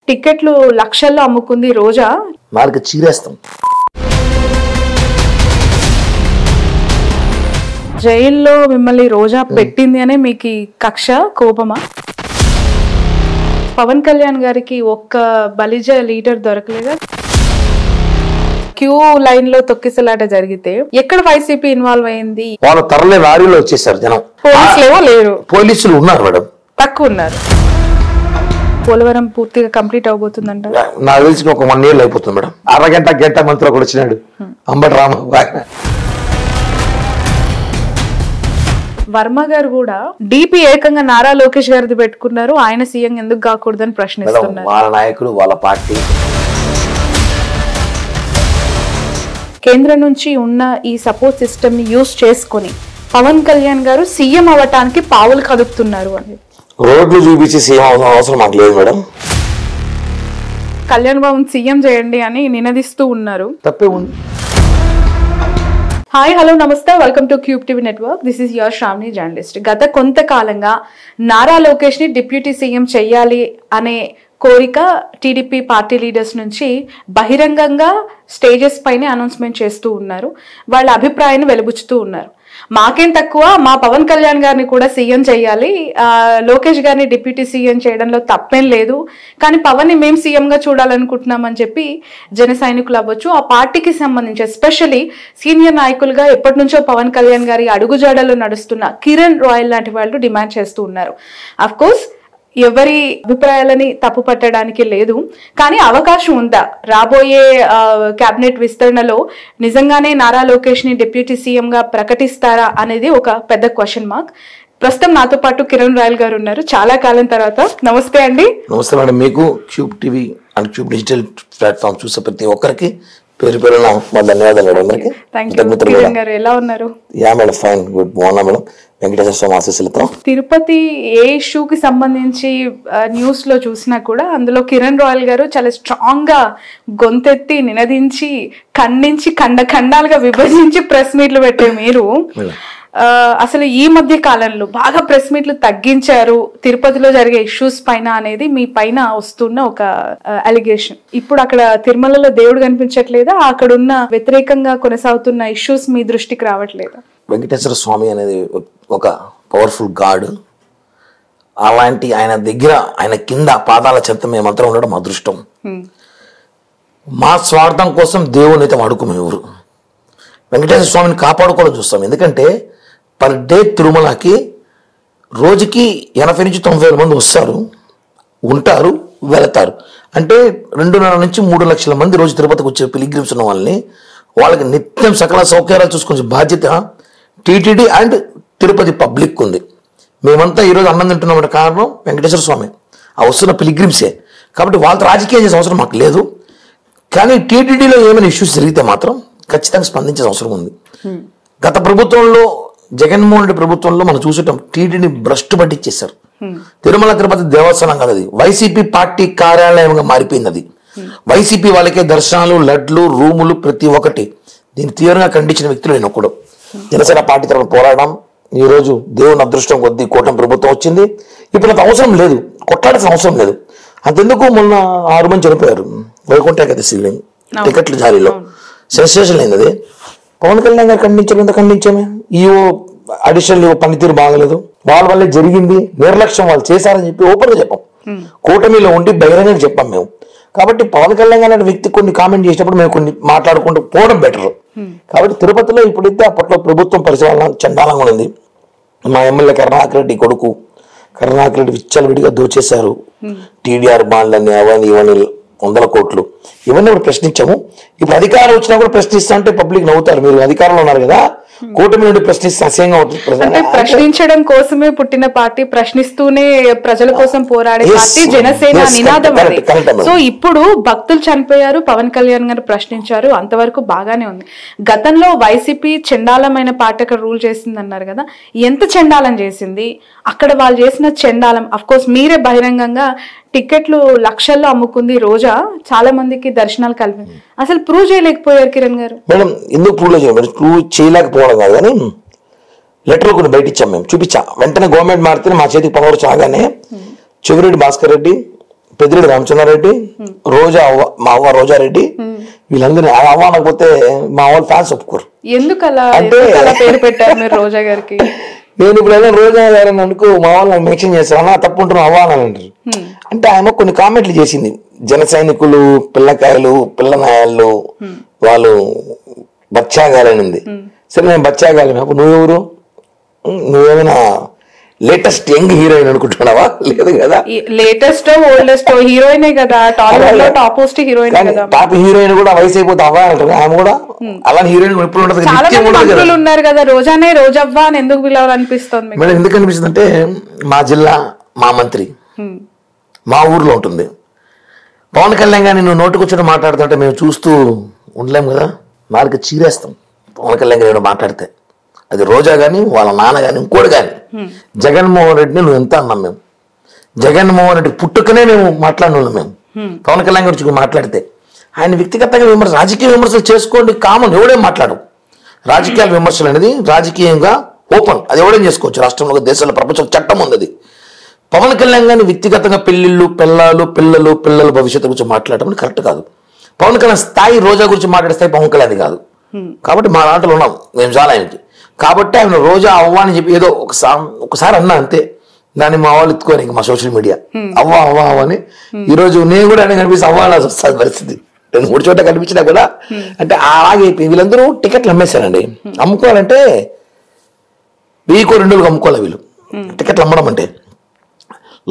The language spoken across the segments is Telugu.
టికెట్లు లక్షల్లో అమ్ముకుంది రోజా. నాలుగు చీరేస్తాం. జైల్లో మిమ్మల్ని రోజా పెట్టింది అనే మీకు కక్ష, కోపమా? పవన్ కళ్యాణ్ గారికి ఒక్క బలిజ లీడర్ దొరకలేదా? క్యూ లైన్ లో తొక్కిసలాట జరిగితే ఎక్కడ వైసీపీ ఇన్వాల్వ్ అయింది? వాళ్ళు తరలే లారీలో వచ్చేసారు జనం. పోలీసులు లేరు, పోలీసులు ఉన్నారు మేడం, తక్కువ ఉన్నారు. పోలవరం పూర్తిగా కంప్లీట్ అవబోతుందంట. నాకు తెలిసిన ఒక 1 year అయిపోతుంది మేడం. గంట మంత్రి ఒకటి వచ్చినాడు, అంబటి రామ. వర్మ గారు కూడా డీపీ ఏకంగా నారా లోకేష్ గారిది పెట్టుకున్నారు. ఆయన సీఎం ఎందుకు కాకూడదని ప్రశ్నిస్తున్నారు. వాళ్ళ నాయకుడు, వాళ్ళ పార్టీ. కేంద్రం నుంచి ఉన్న ఈ సపోర్ట్ సిస్టమ్ ని యూజ్ చేసుకుని పవన్ కళ్యాణ్ గారు సీఎం అవటానికి పావులు కదుపుతున్నారు అని రోడ్లు చూపించి సీఎం అవసరం మాకు లేదు మేడం. కళ్యాణ్ బాబు సీఎం చేయండి అని నినదిస్తూ ఉన్నారు. తప్పే ఉంది. హాయ్, హలో, నమస్తే, welcome to Cube TV network. This is your Sravani journalist. గత కొంతకాలంగా నారా లోకేష్ ని డిప్యూటీ సీఎం చెయ్యాలి అనే కోరిక టీడీపీ పార్టీ లీడర్స్ నుంచి బహిరంగంగా స్టేజెస్ పైన అనౌన్స్మెంట్ చేస్తూ ఉన్నారు. వాళ్ళ అభిప్రాయాన్ని వెలుబుచ్చుతూ ఉన్నారు. మాకేం తక్కువ, మా పవన్ కళ్యాణ్ గారిని కూడా సీఎం చేయాలి, లోకేష్ గారిని డిప్యూటీ సీఎం చేయడంలో తప్పేం లేదు, కానీ పవన్ ని మేము సీఎంగా చూడాలనుకుంటున్నామని చెప్పి జన సైనికులు అవ్వచ్చు, ఆ పార్టీకి సంబంధించి ఎస్పెషల్లీ సీనియర్ నాయకులుగా ఎప్పటి నుంచో పవన్ కళ్యాణ్ గారి అడుగుజాడలో నడుస్తున్న కిరణ్ రాయల్ లాంటి వాళ్ళు డిమాండ్ చేస్తూ ఉన్నారు. అఫ్ కోర్స్ ఎవరి అభిప్రాయాలని తప్పు పట్టడానికి లేదు, కానీ అవకాశం ఉందా రాబోయే కేబినెట్ విస్తరణలో నిజంగానే నారా లోకేష్ ని డిప్యూటీ సీఎం గా ప్రకటిస్తారా అనేది ఒక పెద్ద క్వశ్చన్ మార్క్. ప్రస్తుతం నాతో పాటు కిరణ్ రాయల్ గారు ఉన్నారు, చాలా కాలం తర్వాత. నమస్తే అండి. నమస్తే మేడం. మీకు cube TV and cube digital platform చూసే ప్రతి ఒక్కరికి పేరు పేరు ధన్యవాదాలు మేడం. అందరికి ఎలా ఉన్నారు? యా మేడం, ఫైన్, గుడ్, బాగున్నా మేడం. వెంకటేశ్వర స్వామి ఆశీస్సులతో. తిరుపతి ఏ ఇష్యూకి సంబంధించి న్యూస్ లో చూసినా కూడా అందులో కిరణ్ రాయల్ గారు చాలా స్ట్రాంగ్ గా గొంతెత్తి నినదించి ఖండించి ఖండాలుగా విభజించి ప్రెస్ మీట్లు పెట్టే మీరు అసలు ఈ మధ్య కాలంలో బాగా ప్రెస్ మీట్లు తగ్గించారు తిరుపతిలో జరిగే ఇష్యూస్ పైన అనేది మీ పైన వస్తున్న ఒక అలిగేషన్. ఇప్పుడు అక్కడ తిరుమలలో దేవుడు కనిపించట్లేదా? అక్కడ ఉన్న వ్యతిరేకంగా కొనసాగుతున్న ఇష్యూస్ మీ దృష్టికి రావట్లేదా? వెంకటేశ్వర స్వామి అనేది ఒక పవర్ఫుల్ గాడ్. అలాంటి ఆయన దగ్గర, ఆయన కింద పాదాల చెంత మేమంతా ఉండడం అదృష్టం. మా స్వార్థం కోసం దేవుని అయితే వాడుకోము ఎవరు. వెంకటేశ్వర స్వామిని కాపాడుకోవడం చూస్తాం. ఎందుకంటే పర్ డే తిరుమలకి రోజుకి 80 నుంచి 90 మంది వస్తారు, ఉంటారు, వెళతారు. అంటే 2.5 నుంచి 3 లక్షల మంది రోజు తిరుపతికి వచ్చే పిలిగ్రిమ్స్ ఉన్న వాళ్ళకి నిత్యం సకల సౌకర్యాలు చూసుకునే బాధ్యత టీటీడీ అండ్ తిరుపతి పబ్లిక్ ఉంది. మేమంతా ఈరోజు అన్నం తింటున్నామంటే కారణం వెంకటేశ్వర స్వామి, ఆ వస్తున్న పిలిగ్రిమ్సే. కాబట్టి వాళ్ళతో రాజకీయం చేసే అవసరం మాకు లేదు. కానీ టీటీడీలో ఏమైనా ఇష్యూస్ జరిగితే మాత్రం ఖచ్చితంగా స్పందించే అవసరం ఉంది. గత ప్రభుత్వంలో, జగన్మోహన్ రెడ్డి ప్రభుత్వంలో మనం చూసేటం టీటీడీని భ్రష్టు పట్టించేశారు. తిరుమల తిరుపతి దేవస్థానం కాదు, అది వైసీపీ పార్టీ కార్యాలయంగా మారిపోయింది. అది వైసీపీ వాళ్ళకే దర్శనాలు, లడ్లు, రూములు, ప్రతి ఒక్కటి. దీన్ని తీవ్రంగా ఖండించిన వ్యక్తులు నేను ఒకడు. జనసేన పార్టీ తరఫున పోరాడడం. ఈ రోజు దేవుని అదృష్టం కొద్దీ కూటమి ప్రభుత్వం వచ్చింది. ఇప్పుడు అంత అవసరం లేదు, కొట్లాడాల్సిన అవసరం లేదు. అంతెందుకు మొన్న 6 మంది చనిపోయారు వైకుంఠ ఏకాదశి టికెట్ల జారీలో. సెన్సేషన్ అయింది అది. పవన్ కళ్యాణ్ గారు ఖండించారు, ఎంత ఖండించామే. ఈవో అడిషనల్ పనితీరు బాగలేదు, వాళ్ళ వల్లే జరిగింది, నిర్లక్ష్యం వాళ్ళు చేశారని చెప్పి ఓపెన్గా చెప్పాం. కూటమిలో ఉండి బహిరంగంగా చెప్పాం మేము. కాబట్టి పవన్ కళ్యాణ్ గారి వ్యక్తి కొన్ని కామెంట్ చేసినప్పుడు మేము కొన్ని మాట్లాడుకుంటూ పోవడం బెటర్. కాబట్టి తిరుపతిలో ఇప్పుడైతే అప్పట్లో ప్రభుత్వం పరిపాలన చండాలంగా ఉంది. మా ఎమ్మెల్యే కరుణాకర్ రెడ్డి కొడుకు కరుణాకర్ రెడ్డి విచ్చలవిడిగా దోచేశారు. టీడీఆర్ బాండ్లని, అవన్నీ ఇవన్నీ 100 కోట్లు, ఇవన్నీ కూడా ప్రశ్నించాము. ఇప్పుడు అధికారం వచ్చినా కూడా ప్రశ్నిస్తా అంటే పబ్లిక్ నవ్వుతారు. మీరు అధికారంలో ఉన్నారు కదా, కూటమి నుండి ప్రశ్నిస్తే అసహ్యంగా ఉంటుంది. ప్రశ్నించడం కోసమే పుట్టిన పార్టీ, ప్రశ్నిస్తూనే ప్రజల కోసం పోరాడే పార్టీ జనసేన నినాదం అది. సో ఇప్పుడు భక్తులు చనిపోయారు, పవన్ కళ్యాణ్ గారు ప్రశ్నించారు, అంతవరకు బాగానే ఉంది. గతంలో వైసీపీ చండాలమైన పార్టీ అక్కడ రూల్ చేసింది అన్నారు కదా, ఎంత చండాలం చేసింది? అక్కడ వాళ్ళు చేసిన చండాలం, అఫ్ కోర్స్ మీరే బహిరంగంగా టికెట్లు లక్షల్లో అమ్ముకుంది రోజా, చాలా మందికి దర్శనాలు కలిపి అసలు ప్రూవ్ చేయలేకపోయారు కిరణ్ గారు. మేడం ఎందుకు ప్రూవ్ చేయలేకపోవడం కాదు, కానీ లెటర్లు కొన్ని బయట ఇచ్చాం మేము, చూపించా. వెంటనే గవర్నమెంట్ మారితే మా చేతికి పవర్ చాగానే చెవిరెడ్డి భాస్కర్ రెడ్డి, పెద్దిరెడ్డి రామచంద్రారెడ్డి, రోజా అవ్వ, మా అవ్వ రోజారెడ్డి, వీళ్ళందరూ అవ్వ అనకపోతే మా వాళ్ళు ఫ్యాన్స్ ఒప్పుకోరు. ఎందుకు అలా పేరు పెట్టారు మీరు రోజా గారికి? నేను ఇప్పుడు ఏదో రోజా గారని అనుకో మా వాళ్ళు మెన్షన్ చేస్తారు, అన్న తప్పు ఉంటున్నాం అవ్వ అని అంటారు. అంటే ఆమె కొన్ని కామెంట్లు చేసింది, జన సైనికులు, పిల్లకాయలు, పిల్లనాయాళ్ళు, వాళ్ళు బచ్చాగాలనింది. సరే నేను బచ్చాగాలని, అప్పుడు నువ్వెవరు? నువ్వేమైనా లేటెస్ట్ యంగ్ హీరోయిన్ అనుకుంటున్నావా? లేదు కదా, లేటెస్ట్ ఓల్డెస్ట్ హీరోయినే కదా, టాలీవుడ్ లో టాప్ మోస్ట్ హీరోయిన్ కదా. టాప్ హీరోయిన్ కూడా వయసు అయిపోతే అవ్వ అంటారు, ఆమె కూడా అలాంటి హీరోయిన్ ఎప్పుడు ఉంటుంది. చాలా మంది ఉన్నారు కదా, రోజానే రోజవ్వ అని ఎందుకు పిలవాలనిపిస్తుంది మేడం? ఎందుకు అనిపిస్తుంది అంటే మా జిల్లా, మా మంత్రి మా ఊర్లో ఉంటుంది. పవన్ కళ్యాణ్ గారిని నువ్వు నోటుకొచ్చిన మాట్లాడుతుంటే మేము చూస్తూ ఉండలేము కదా, నాలుగు చీరేస్తాం పవన్ కళ్యాణ్ గారు మాట్లాడితే. అది రోజా కానీ, వాళ్ళ నాన్న కానీ, ఇంకోటి కానీ. జగన్మోహన్ రెడ్డిని నువ్వు ఎంత అన్నాం మేము. జగన్మోహన్ రెడ్డి పుట్టుకనే మేము మాట్లాడిన వాళ్ళం మేము. పవన్ కళ్యాణ్ గురించి మాట్లాడితే ఆయన వ్యక్తిగతంగా విమర్శ, రాజకీయ విమర్శలు చేసుకోండి, కామన్, ఎవడేం మాట్లాడు. రాజకీయాల విమర్శలు అనేది రాజకీయంగా ఓపెన్, అది ఎవడేం చేసుకోవచ్చు. రాష్ట్రంలో, దేశంలో, ప్రపంచం చట్టం ఉంది అది. పవన్ కళ్యాణ్ గారిని వ్యక్తిగతంగా పెళ్లిళ్ళు, పిల్లల భవిష్యత్తు గురించి మాట్లాడటం కరెక్ట్ కాదు. పవన్ కళ్యాణ్ స్థాయి రోజా గురించి మాట్లాడే స్థాయి పవన్ కళ్యాణ్ కాదు. కాబట్టి మా దాంట్లో ఉన్నాం మేము చాలా ఆయనకి. కాబట్టి ఆయన రోజా అవ్వ అని చెప్పి ఏదో ఒకసారి అన్నా అంతే, దాన్ని మా వాళ్ళు ఎత్తుకోరు ఇంకా మా సోషల్ మీడియా, అవ్వ అవ్వ అవ్వ అని. ఈరోజు నేను కూడా ఆయన కనిపిస్తే అవ్వాలని వస్తుంది పరిస్థితి, 2-3 చోట్ల కనిపించినా కూడా. అంటే అలాగే వీళ్ళందరూ టికెట్లు అమ్మేశారండి. అమ్ముకోవాలంటే 1000-2000 అమ్ముకోవాలి వీళ్ళు. టికెట్లు అమ్మడం అంటే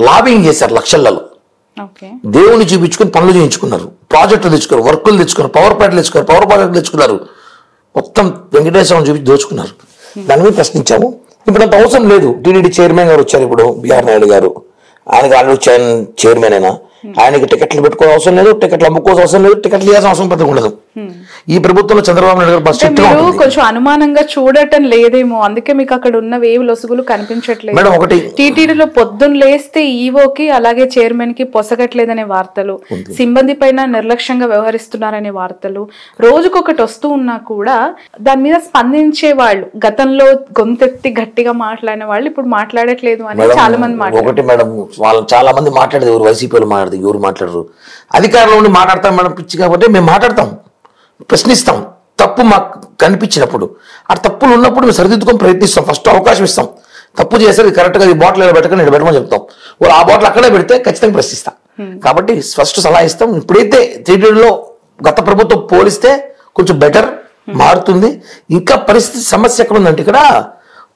లాబింగ్ చేశారు లక్షలలో. దేవుని చూపించుకుని పనులు చేయించుకున్నారు, ప్రాజెక్టులు తెచ్చుకున్నారు, వర్కులు తెచ్చుకున్నారు, పవర్ ప్లాంట్లు తెచ్చుకున్నారు, పవర్ ప్రాజెక్టులు తెచ్చుకున్నారు, మొత్తం వెంకటేశ్వరం చూపించి దోచుకున్నారు. దాని మీద ప్రశ్నించాము. ఇప్పుడు అంత అవసరం లేదు. టీడీడీ చైర్మన్ గారు వచ్చారు ఇప్పుడు, బిఆర్ నాయుడు గారు, ఆయనకి ఆల్రెడీ చైర్మన్ అయినా ఆయనకి టికెట్లు పెట్టుకోవాల్సిన అవసరం లేదు, టికెట్లు అమ్ముకోవాల్సిన అవసరం లేదు, టికెట్లు ఇవ్వాల్సిన అవసరం పెద్దగా ఉండదు. ఈ ప్రభుత్వంలో చంద్రబాబు నాయుడు గారు బస్ కొంచెం అనుమానంగా చూడటం లేదేమో, అందుకే మీకు అక్కడ ఉన్న వేవ్ లొసుగులు కనిపించట్లేదు మేడం. ఒకటి టీటీడీలో పొద్దున్న లేస్తే ఈవోకి అలాగే చైర్మన్ కి పొసగట్లేదనే వార్తలు, సిబ్బంది పైన నిర్లక్ష్యంగా వ్యవహరిస్తున్నారనే వార్తలు రోజుకొకటి వస్తూ ఉన్నా కూడా దాని మీద స్పందించే వాళ్ళు, గతంలో గొంతెత్తి గట్టిగా మాట్లాడిన వాళ్ళు ఇప్పుడు మాట్లాడట్లేదు అని చాలా మంది మాట్లాడారు. ఒకటి మేడం, వాళ్ళు చాలా మంది మాట్లాడేది ఎవరు, వైసీపీలో మాట్లాడదు, ఎవరు మాట్లాడరు. అధికారంలో ఉండి మాట్లాడతాం మేడం, పిచ్చి కాబట్టి మేము మాట్లాడతాం, ప్రశ్నిస్తాం. తప్పు మాకు కనిపించినప్పుడు, ఆ తప్పులు ఉన్నప్పుడు మేము సరిదిద్దుకొని ప్రయత్నిస్తాం, ఫస్ట్ అవకాశం ఇస్తాం. తప్పు చేస్తే కరెక్ట్గా ఈ బాటిల్ పెట్టక నేను పెట్టమని చెప్తాం, వాళ్ళు ఆ బాటిల్ అక్కడే పెడితే ఖచ్చితంగా ప్రశ్నిస్తాం. కాబట్టి ఫస్ట్ సలహా ఇస్తాం. ఇప్పుడైతే టీటీడీలో గత ప్రభుత్వం పోలిస్తే కొంచెం బెటర్ మారుతుంది. ఇంకా పరిస్థితి సమస్య ఎక్కడ ఉందంటే ఇక్కడ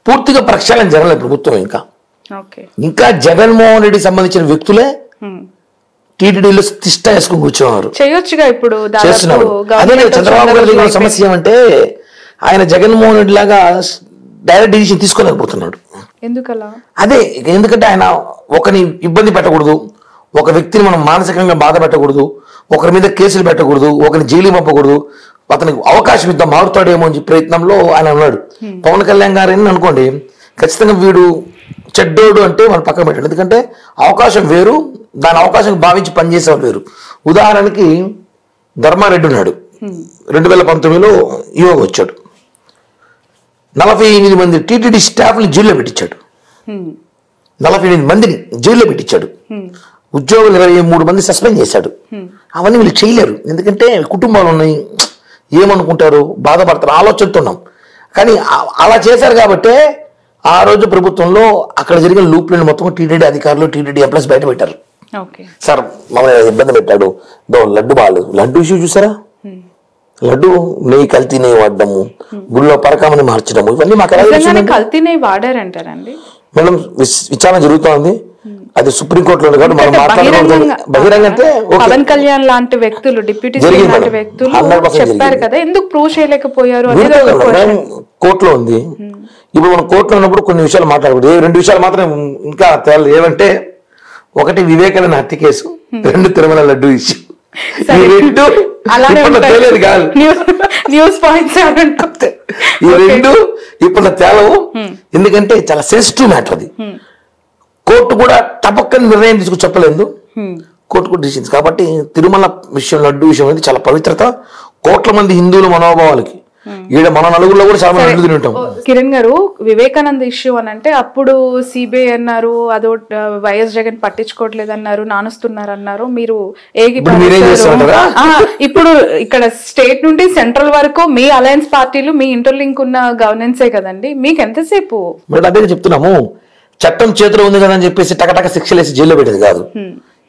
పూర్తిగా ప్రక్షాళన జరగలేదు ప్రభుత్వం. ఇంకా జగన్మోహన్ రెడ్డి సంబంధించిన వ్యక్తులే టీటీడీలో తిష్ట వేసుకుని కూర్చోన్నారు. చేయొచ్చుగా ఇప్పుడు చేస్తున్నారు. అదే చంద్రబాబు గారి సమస్య ఏమంటే ఆయన జగన్మోహన్ రెడ్డి లాగా డైరెక్ట్ డిసిషన్ తీసుకోలేకపోతున్నాడు. ఎందుకలా? అదే, ఎందుకంటే ఆయన ఒకరిని ఇబ్బంది పెట్టకూడదు, ఒక వ్యక్తిని మనం మానసికంగా బాధ పెట్టకూడదు, ఒకరి మీద కేసులు పెట్టకూడదు, ఒకరిని జైలు పంపకూడదు, అతనికి అవకాశం ఇద్దాం మారుతాడేమో అని ప్రయత్నంలో ఆయన ఉన్నాడు. పవన్ కళ్యాణ్ గారు అనుకోండి, ఖచ్చితంగా వీడు చెడ్డోడు అంటే వాళ్ళు పక్కన పెట్టాడు. ఎందుకంటే అవకాశం వేరు, దాని అవకాశం భావించి పనిచేసేవాడు వేరు. ఉదాహరణకి ధర్మారెడ్డి ఉన్నాడు, 2019లో ఈవో వచ్చాడు, 48 మంది టీటీడీ స్టాఫ్ని జైల్లో పెట్టించాడు, 48 మందిని జైల్లో పెట్టించాడు, ఉద్యోగులు 23 మంది సస్పెండ్ చేశాడు. అవన్నీ వీళ్ళు చేయలేరు, ఎందుకంటే కుటుంబాలు ఉన్నాయి, ఏమనుకుంటారు, బాధపడతారు, ఆలోచనతో ఉన్నాం. కానీ అలా చేశారు కాబట్టి ఆ రోజు ప్రభుత్వంలో అక్కడ జరిగిన లూప్లను మొత్తం టీటీడీ అధికారులు, టీటీడీ ఎంప్లాయీస్ బయట పెట్టారు. సార్ మమ్మల్ని ఇబ్బంది పెట్టాడు, లడ్డు బాలు, లడ్డు ఇష్యూ చూసారా, లడ్డు నెయ్యి కల్తీ నెయ్యి వాడడము, గుళ్ళో పరకామని మార్చడము, ఇవన్నీ మాకు కల్తీ నెయ్యి వాడారంటారండి మేడం. విచారణ జరుగుతోంది, అది సుప్రీంకోర్టులో కాబట్టి మనం మాట్లాడకూడదు. బహిరంగ అంటే పవన్ కళ్యాణ్ లాంటి వ్యక్తులు, డిప్యూటీ సీఎం లాంటి వ్యక్తులు చెప్పారు కదా, ఎందుకు ప్రూవ్ చేయలేకపోయారు అనేది కోర్టులో ఉంది. ఇప్పుడు మనం కోర్టులో ఉన్నప్పుడు కొన్ని విషయాలు మాట్లాడకూడదు. 2 విషయాలు మాత్రం ఇంకా తేలి, ఏమంటే ఒకటి వివేకానంద హత్య కేసు, 2 తిరుమల లడ్డు ఇష్యూ. తేలేదు కాదు, న్యూస్ పాయింట్స్ ఈ 2 ఇప్పుడు తేలవు, ఎందుకంటే చాలా సెన్సిటివ్ మ్యాటర్ అది. కోర్టు కూడా టపక్కని నిర్ణయం తీసుకు చెప్పలేదు, కోర్టు కూడా డిసిషన్స్. కాబట్టి తిరుమల విషయం, లడ్డు విషయం అనేది చాలా పవిత్రత, కోట్ల మంది హిందువుల మనోభావాలకి ఈడ మన నలుగురిలో కూడా చాలా మంది తిని ఉంటాం. కిరణ్ గారు, వివేకానంద ఇష్యూ అని అంటే అప్పుడు సిబిఐ అన్నారు, అదో వైఎస్ జగన్ పట్టించుకోవట్లేదు అన్నారు, నానుస్తున్నారు అన్నారు, మీరు ఇప్పుడు ఇక్కడ స్టేట్ నుండి సెంట్రల్ వరకు మీ అలయన్స్ పార్టీలు మీ ఇంటర్లింక్ ఉన్న గవర్నెన్సే కదండి, మీకు ఎంతసేపు? అదే చెప్తున్నాము, చట్టం చేతిలో ఉంది కదా అని చెప్పేసి టకటక శిక్షలు వేసి జైల్లో పెట్టేది కాదు.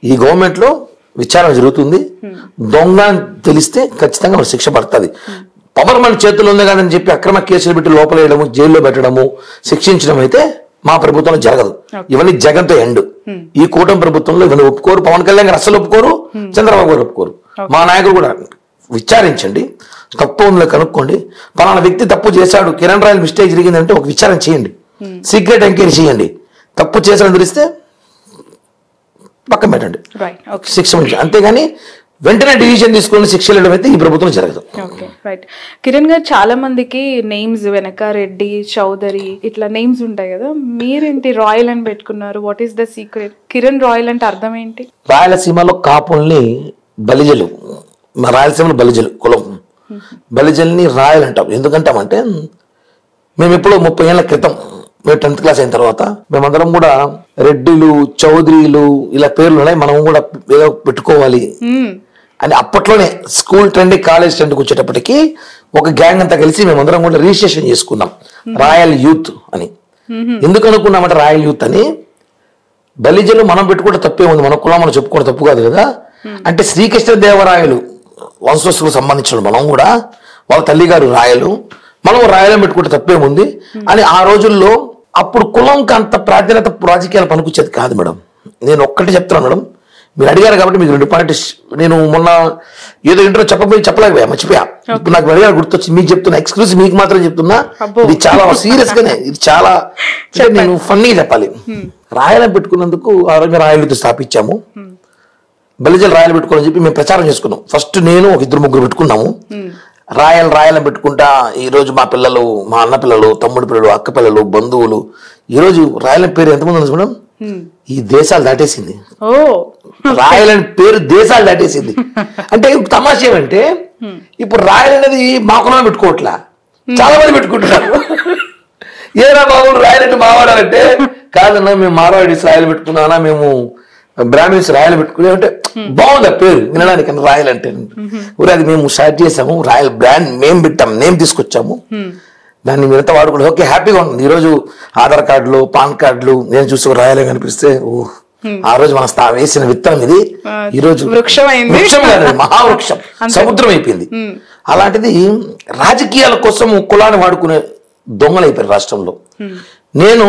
ఈ గవర్నమెంట్ లో విచారణ జరుగుతుంది, దొంగ తెలిస్తే ఖచ్చితంగా శిక్ష పడుతుంది. పవర్ మన చేతుల్లో ఉంది కదని చెప్పి అక్రమ కేసులు పెట్టి లోపల వేయడము, జైల్లో పెట్టడము, శిక్షించడం అయితే మా ప్రభుత్వంలో జరగదు. ఇవన్నీ జగన్తో ఎండ్. ఈ కూటమి ప్రభుత్వంలో ఇవన్నీ ఒప్పుకోరు. పవన్ కళ్యాణ్ గారు అస్సలు ఒప్పుకోరు, చంద్రబాబు గారు ఒప్పుకోరు. మా నాయకులు కూడా విచారించండి, తప్పు ఉందో కనుక్కోండి, పలానా వ్యక్తి తప్పు చేశాడు, కిరణ్ రాయల్ మిస్టేక్ జరిగిందంటే ఒక విచారణ చేయండి, సీక్రెట్ ఎంక్వైరీ చేయండి. తప్పు చేశాడని తెలిస్తే పక్కన పెట్టండి, శిక్ష. అంతేగాని వెంటనే డిసిషన్ తీసుకుని శిక్షలు వేయడం అయితే ఈ ప్రభుత్వం జరగదు. రైట్. కిరణ్ గారు, చాలా మందికి నేమ్స్ వెనక రెడ్డి, చౌదరి ఇట్లా నేమ్స్ ఉంటాయి కదా, మీరేంటి రాయల్ అని పెట్టుకున్నారు? What is the secret? Kiran royal అంటే అర్థం ఏంటి? రాయలసీమలో కాపుల్ని బలిజలు, మా రాయలసీమలో బలిజలు కులం, బలిజల్ని రాయల్ అంటాం. ఎందుకంటామంటే మేము ఎప్పుడో 30 ఏళ్ల క్రితం, మేము 10th క్లాస్ అయిన తర్వాత మేమందరం కూడా రెడ్డిలు, చౌదరీలు ఇలా పేర్లు ఉన్నాయి, మనం కూడా ఏదో పెట్టుకోవాలి అని అప్పట్లోనే స్కూల్ ట్రెండ్, కాలేజ్ ట్రెండ్కి వచ్చేటప్పటికి ఒక గ్యాంగ్ అంతా కలిసి మేమందరం కూడా రిజిస్ట్రేషన్ చేసుకున్నాం రాయల్ యూత్ అని. ఎందుకు అనుకున్నామంటే రాయల్ యూత్ అని, బలిజలు మనం పెట్టుకుంటే తప్పే ఉంది, మన కులం మనం చెప్పుకోవడం తప్పు కాదు కదా. అంటే శ్రీకృష్ణదేవరాయలు వంశస్థులకు సంబంధించిన మనం కూడా, వాళ్ళ తల్లిగారు రాయలు, మనం రాయలం పెట్టుకుంటే తప్పేముంది అని ఆ రోజుల్లో. అప్పుడు కులంకి అంత ప్రాధాన్యత రాజకీయాలు పనికొచ్చేది కాదు మేడం. నేను ఒక్కటి చెప్తున్నాను మేడం, మీరు అడిగారు కాబట్టి మీకు 2 పాయింట్స్. నేను మొన్న ఏదో ఇంట్లో చెప్పలేకపోయా, మర్చిపోయా. ఇప్పుడు నాకు అడిగారు, గుర్తొచ్చి మీకు చెప్తున్నా, ఎక్స్క్లూజివ్ మీకు మాత్రం చెప్తున్నా. ఇది చాలా సీరియస్ గానే, ఇది చాలా నేను ఫన్నీగా చెప్పాలి. రాయలం పెట్టుకున్నందుకు ఆ రోజు రాయలతో స్థాపించాము, బలిజలు రాయలు పెట్టుకోవాలని చెప్పి మేము ప్రచారం చేసుకున్నాం. ఫస్ట్ నేను ఒక 2-3 పెట్టుకున్నాము. రాయలం పెట్టుకుంటా ఈరోజు మా పిల్లలు, మా అన్న పిల్లలు, తమ్ముడి పిల్లలు, అక్క పిల్లలు, బంధువులు, ఈరోజు రాయలం పేరు ఎంతమంది ఉంది మేడం? ఈ దేశాలు దాటేసింది. రాయలని పేరు దేశాలు దాటేసింది. అంటే తమాషా ఏమంటే ఇప్పుడు రాయల్ అనేది మా కులం పెట్టుకోవట్లా, చాలా మంది పెట్టుకుంటున్నారు. ఏరా బాబు రాయలంటే మావాడాలంటే, కాదన్నా మేము మార్వాడీస్ రాయలు పెట్టుకున్నానా, మేము బ్రాహ్మిన్స్ రాయలు పెట్టుకునే అంటే బాగుంది పేరు వినడానికి. రాయల్ అంటే అది మేము స్టార్ట్ చేసాము, రాయల్ బ్రాండ్ మేము పెట్టాము, నేమ్ తీసుకొచ్చాము, దాన్ని మీరంతా వాడుకుంటే ఓకే, హ్యాపీగా ఉంటుంది. ఈరోజు ఆధార్ కార్డులు, పాన్ కార్డులు నేను చూసి రాయలే కనిపిస్తే ఆ రోజు మన వేసిన విత్తనం ఇది ఈ రోజు వృక్షం కాదు, మహావృక్షం, సముద్రం అయిపోయింది. అలాంటిది రాజకీయాల కోసం కులాన్ని వాడుకునే దొంగలు అయిపోయారు రాష్ట్రంలో. నేను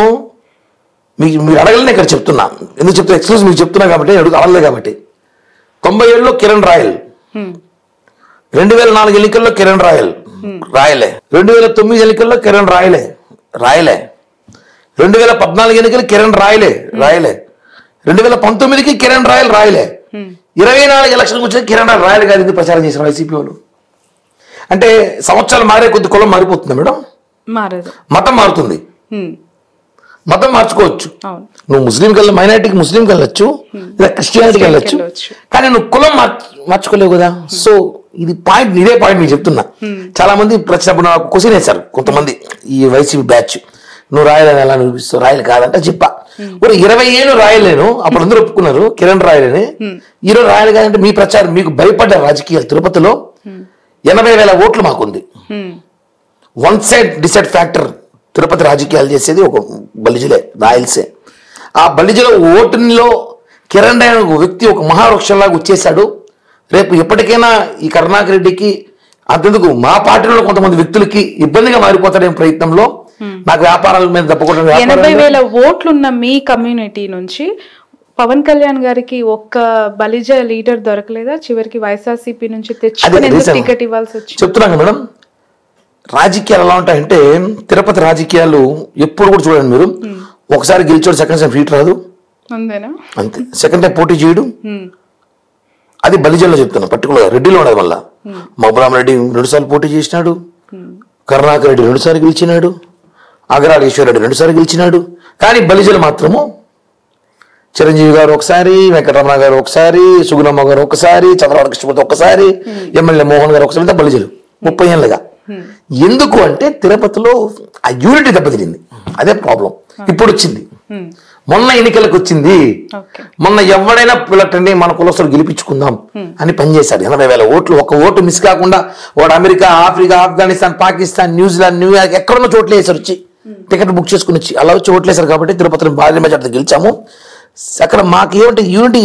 మీరు అడగలనే ఇక్కడ చెప్తున్నా, ఎందుకు చెప్తున్నా, ఎక్స్క్లూజ్ మీకు చెప్తున్నా కాబట్టి, అడగలే కాబట్టి. 97లో కిరణ్ రాయల్, 2004 ఎన్నికల్లో కిరణ్ రాయల్ రాయలే, 2009 ఎన్నికల్లో కిరణ్ రాయలే 2014 ఎన్నికలు కిరణ్ రాయలే 2019కి కిరణ్ రాయల్ రాయలే, 24 ఎలక్షన్ వచ్చే కిరణ్ రాయల్ గారి ప్రచారం చేసిన వైసీపీ వాళ్ళు. అంటే సంవత్సరాలు మారే కొద్ది కులం మారిపోతుంది మేడం, మతం మారుతుంది, మతం మార్చుకోవచ్చు. నువ్వు ముస్లింకి వెళ్ళి మైనారిటీకి ముస్లింకి వెళ్ళొచ్చు, లేదా క్రిస్టియానిటీకి వెళ్ళొచ్చు, కానీ నువ్వు కులం మార్చుకోలేవు కదా. సో ఇది పాయింట్, ఇదే పాయింట్ మీకు చెప్తున్నా. చాలా మంది ప్రశ్నప్పుడు నాకు క్వశ్చన్ వేశారు కొంతమంది, ఈ వైసీపీ బ్యాచ్, నువ్వు రాయలని ఎలా నిరూపిస్తావు, రాయలు కాదంటే చెప్పా. ఒక 20 ఏళ్ళు రాయలేను, అప్పుడు అందరూ ఒప్పుకున్నారు కిరణ్ రాయలని. ఈరోజు రాయలు కాదంటే మీ ప్రచారం, మీకు భయపడ్డ రాజకీయాలు. తిరుపతిలో 80,000 ఓట్లు మాకుంది. One side decide factor Tirupati రాజకీయాలు చేసేది ఒక బలిజలే, రాయల్సే. ఆ బలిజల ఓటులో కిరణ్ రాయల్ ఒక వ్యక్తి ఒక మహావృక్షంలాగా వచ్చేసాడు. రేపు ఎప్పటికైనా ఈ కరుణాకర్ రెడ్డికి అంతెందుకు మా పార్టీలో కొంతమంది వ్యక్తులకి ఇబ్బందిగా మారిపోతాడే ప్రయత్నంలో నాకు వ్యాపారాల మీద తప్పకుండా 80,000 ఓట్లున్న మీ కమ్యూనిటీ నుంచి పవన్ కళ్యాణ్ గారికి ఒక్క బలిజ లీడర్ దొరకలేదా? చివరికి వైఎస్ఆర్సీపీ నుంచి తెచ్చుకుని టికెట్ ఇవ్వాల్సి వచ్చింది. చెప్తున్నాను మేడం, రాజకీయాలు ఎలా ఉంటాయంటే తిరుపతి రాజకీయాలు ఎప్పుడు కూడా చూడండి మీరు, ఒకసారి గెలిచోడు సెకండ్ టైం సీట్ రాదు అంతే, సెకండ్ టైం పోటీ చేయడు. అది బలిజల్లో చెప్తున్నా, పర్టికులర్ రెడ్డిలో ఉండదు. వల్ల మహబూబ్ రెడ్డి 2 సార్లు పోటీ చేసినాడు, కరుణాకర్ రెడ్డి 2 సార్లు గెలిచినాడు, అగరాల ఈశ్వర్ రెడ్డి 2 సార్లు గెలిచినాడు. కానీ బలిజలు మాత్రము చిరంజీవి గారు ఒకసారి, వెంకటరమణ గారు ఒకసారి, సుగుణమ్మ గారు ఒకసారి, చంద్రబాబు కృష్ణమూర్తి ఒకసారి, ఎమ్మెల్యే మోహన్ గారు ఒకసారి, బలిజలు 30 ఏళ్ళుగా. ఎందుకు అంటే తిరుపతిలో ఆ యూనిటీ దెబ్బతిరింది, అదే ప్రాబ్లం. ఇప్పుడు వచ్చింది, మొన్న ఎన్నికలకు వచ్చింది. మొన్న ఎవడైనా పిల్లటండి మన కులస్తులు గెలిపించుకుందాం అని పనిచేశాడు. 80,000 ఓట్లు, ఒక ఓటు మిస్ కాకుండా వాడు America, Africa, Afghanistan, Pakistan, New Zealand, New York ఎక్కడున్న చోట్ల వేసారు, వచ్చి టికెట్ బుక్ చేసుకుని వచ్చి అలా వచ్చి ఓట్లేశారు. కాబట్టి తిరుపతిలో భారీ మెజార్టీ గెలిచాము. అక్కడ మాకు ఏమంటే యూనిటీ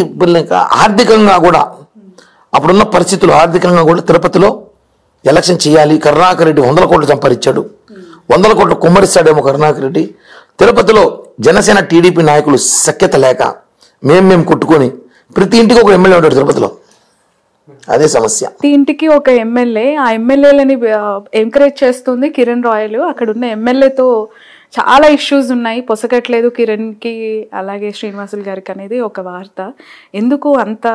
ఆర్థికంగా కూడా అప్పుడున్న పరిస్థితులు, ఆర్థికంగా కూడా తిరుపతిలో ఎలక్షన్ చేయాలి. కరుణాకర్ రెడ్డి 100 కోట్లు సంపాదించాడు, 100 కోట్లు కుమ్మరిస్తాడేమో కరుణాకర్ రెడ్డి. తిరుపతిలో జనసేన టీడీపీ నాయకులు సఖ్యత లేక మేము కొట్టుకొని ప్రతి ఇంటికి ఒక ఎమ్మెల్యే ఉంటాడు తిరుపతిలో, అదే సమస్య. ప్రతి ఇంటికి ఒక ఎమ్మెల్యే, ఆ ఎమ్మెల్యేలని ఎంకరేజ్ చేస్తుంది కిరణ్ రాయల్. అక్కడ ఉన్న ఎమ్మెల్యేతో చాలా ఇష్యూస్ ఉన్నాయి, పొసగట్లేదు కిరణ్కి అలాగే శ్రీనివాసులు గారికి అనేది ఒక వార్త. ఎందుకు అంత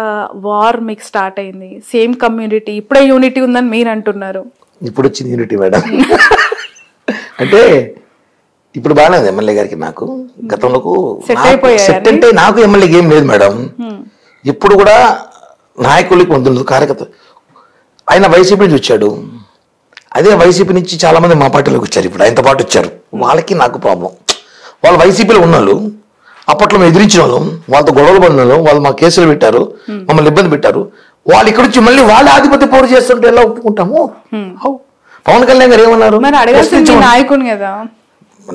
వార్ మీకు స్టార్ట్ అయింది? సేమ్ కమ్యూనిటీ, ఇప్పుడే యూనిటీ ఉందని మీరు అంటున్నారు. ఇప్పుడు వచ్చింది యూనిటీ మేడం. అంటే ఇప్పుడు బాగానే ఉంది ఎమ్మెల్యే గారికి. నాకు గతంలో సెట్ అంటే నాకు ఎమ్మెల్యేకి ఏం లేదు మేడం. ఇప్పుడు కూడా నాయకులకి ఉంటుంది, కార్యకర్త. ఆయన వైసీపీ నుంచి వచ్చాడు, అదే వైసీపీ నుంచి చాలా మంది మా పార్టీలోకి వచ్చారు, ఇప్పుడు ఆయనతో పాటు వచ్చారు. వాళ్ళకి నాకు ప్రాబ్లం. వాళ్ళు వైసీపీలో ఉన్నాళ్ళు, అప్పట్లో మేము ఎదిరించిన వాళ్ళు, వాళ్ళతో గొడవలు పడిన వాళ్ళు, వాళ్ళు మా కేసులు పెట్టారు, మమ్మల్ని ఇబ్బంది పెట్టారు. వాళ్ళు ఇక్కడ వచ్చి మళ్ళీ వాళ్ళ ఆధిపత్య పోరు చేస్తుంటే ఎలా ఒప్పుకుంటాము? పవన్ కళ్యాణ్ గారు ఏమన్నారు? నాయకుని కదా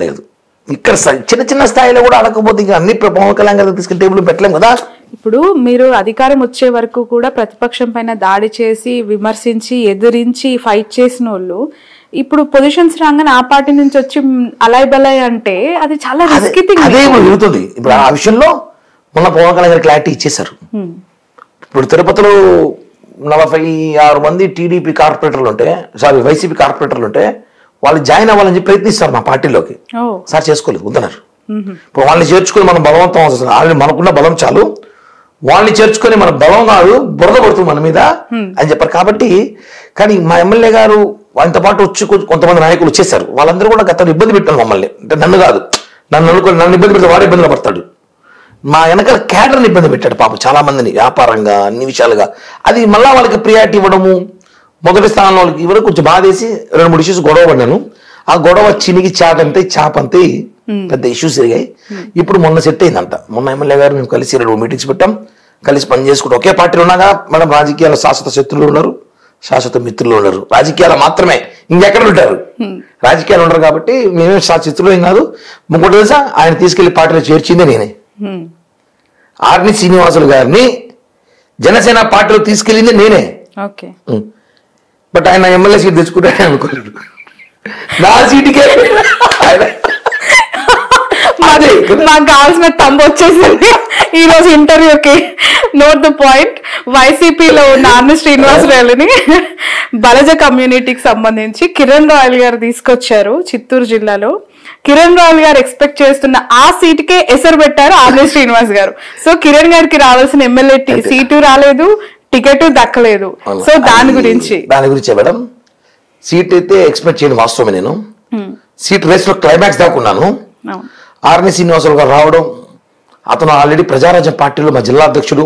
లేదు, ఇక్కడ చిన్న చిన్న స్థాయిలో కూడా అడగకపోతే ఇంకా అన్ని పవన్ కళ్యాణ్ గారు తీసుకుని టేబుల్ పెట్టలేము కదా. ఇప్పుడు మీరు అధికారం వచ్చే వరకు కూడా ప్రతిపక్షం పైన దాడి చేసి, విమర్శించి, ఎదిరించి ఫైట్ చేసిన వాళ్ళు ఇప్పుడు పొజిషన్స్ రాగానే ఆ పార్టీ నుంచి వచ్చి అలాయ్ బలాయ్ అంటే అది చాలా రిస్కీ థింగ్. అదే జరుగుతుంది ఇప్పుడు. ఆ విషయంలో మొన్న పవన్ కళ్యాణ్ గారు క్లారిటీ ఇచ్చేశారు. ఇప్పుడు తిరుపతిలో 46 మంది టీడీపీ కార్పొరేటర్లు ఉంటే, సారీ వైసీపీ కార్పొరేటర్లు ఉంటే వాళ్ళు జాయిన్ అవ్వాలని చెప్పి ప్రయత్నిస్తారు మా పార్టీలోకి. సార్ చేసుకోలేదు, వద్దన్నారు. ఇప్పుడు వాళ్ళని చేర్చుకుని మనం బలవంతం అవసరం, ఆల్రెడీ మనకున్న బలం చాలు, వాళ్ళని చేర్చుకొని మన బలం కాదు బురద పడుతుంది మన మీద అని చెప్పారు. కాబట్టి కానీ మా ఎమ్మెల్యే గారు వాళ్ళతో పాటు వచ్చి కొంతమంది నాయకులు వచ్చేసారు. వాళ్ళందరూ కూడా గతంలో ఇబ్బంది పెట్టారు మమ్మల్ని. అంటే నన్ను కాదు, నన్ను ఇబ్బంది పెడితే వాడు ఇబ్బందులు పడతాడు. మా వెనకాల క్యాడర్ని ఇబ్బంది పెట్టాడు పాపం, చాలా మందిని, వ్యాపారంగా అన్ని విషయాలుగా. అది మళ్ళా వాళ్ళకి ప్రియారిటీ ఇవ్వడము, మొదటి స్థానంలో వాళ్ళకి ఇవ్వడం కొంచెం బాధేసి 2-3 ఇష్యూస్ గొడవ పడినాను. ఆ గొడవ చినిగి చాటంతే చాపంతే పెద్ద ఇష్యూస్ జరిగాయి. ఇప్పుడు మొన్న సెట్ అయిందంట. మొన్న ఎమ్మెల్యే గారు మేము కలిసి 2 మీటింగ్స్ పెట్టాం, కలిసి పని చేసుకుంటాం. ఒకే పార్టీలో ఉన్నాగా మేడం, రాజకీయాల శాశ్వత శత్రువులు ఉన్నారు, శాశ్వత మిత్రులు ఉన్నారు. రాజకీయాలు మాత్రమే, ఇంకెక్కడ ఉంటారు? రాజకీయాలు ఉండరు. కాబట్టి మేమే శత్రువులు ఏం కాదు. ఇంకోటి తెలుసా, ఆయన తీసుకెళ్లి పార్టీలో చేర్చిందే నేనే. ఆర్ని శ్రీనివాసులు గారిని జనసేన పార్టీలో తీసుకెళ్ళింది నేనే. బట్ ఆయన ఎమ్మెల్యే సీట్ తెచ్చుకుంటాడే అనుకోలేడు, నా సీటుకే. మాకు కావాల్సిన తంబు వచ్చేసింది ఈ రోజు ఇంటర్వ్యూకి. Note the point. వైసీపీలో ఉన్న ఆర్ని శ్రీనివాసరావుని బలజ కమ్యూనిటీకి సంబంధించి కిరణ్ రాయల్ గారు తీసుకొచ్చారు చిత్తూరు జిల్లాలో. కిరణ్ రాయల్ గారు ఎక్స్పెక్ట్ చేస్తున్న ఆ సీటుకే ఎసరు పెట్టారు ఆర్ని శ్రీనివాస్ గారు. సో కిరణ్ గారికి రావాల్సిన ఎమ్మెల్యే సీటు రాలేదు, టికెట్ దక్కలేదు. సో దాని గురించి మేడం, సీట్ అయితే ఎక్స్పెక్ట్ చేయను, వాస్తవమే. నేను సీట్ రేస్ లో క్లైమాక్స్ దాకున్నాను. ఆర్ని శ్రీనివాసరావు గారు రావడం, అతను ఆల్రెడీ ప్రజారాజ్యం పార్టీలో మా జిల్లా అధ్యక్షుడు,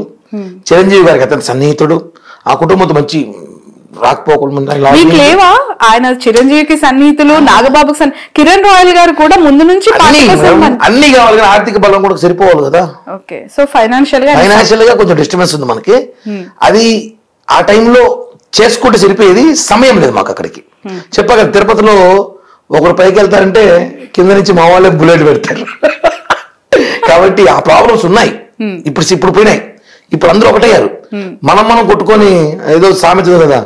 చిరంజీవి గారికి అతని సన్నిహితుడు, ఆ కుటుంబంతో మంచి రాకపోకుండా లేవా ఆయన చిరంజీవికి సన్నిహితులు, నాగబాబుకి కిరణ్ రాయల్ గారు కూడా ముందు నుంచి అన్ని కావాలి కదా, ఆర్థిక బలం కూడా సరిపోవాలి కదా. ఓకే, సో ఫైనాన్షియల్ గా కొంచెం డిస్టర్బెన్స్ ఉంది మనకి. అది ఆ టైంలో చేసుకుంటే సరిపోయేది, సమయం లేదు మాకు అక్కడికి. చెప్పగా తిరుపతిలో ఒకరు పైకి వెళ్తారంటే కింద నుంచి మా వాళ్ళే బుల్లెట్ పెడతారు. కాబట్టి ఆ ప్రాబ్లమ్స్ ఉన్నాయి. ఇప్పుడు పోయినాయి. ఇప్పుడు అందరూ ఒకటయ్యారు. మనం కొట్టుకొని ఏదో సామెత కదా,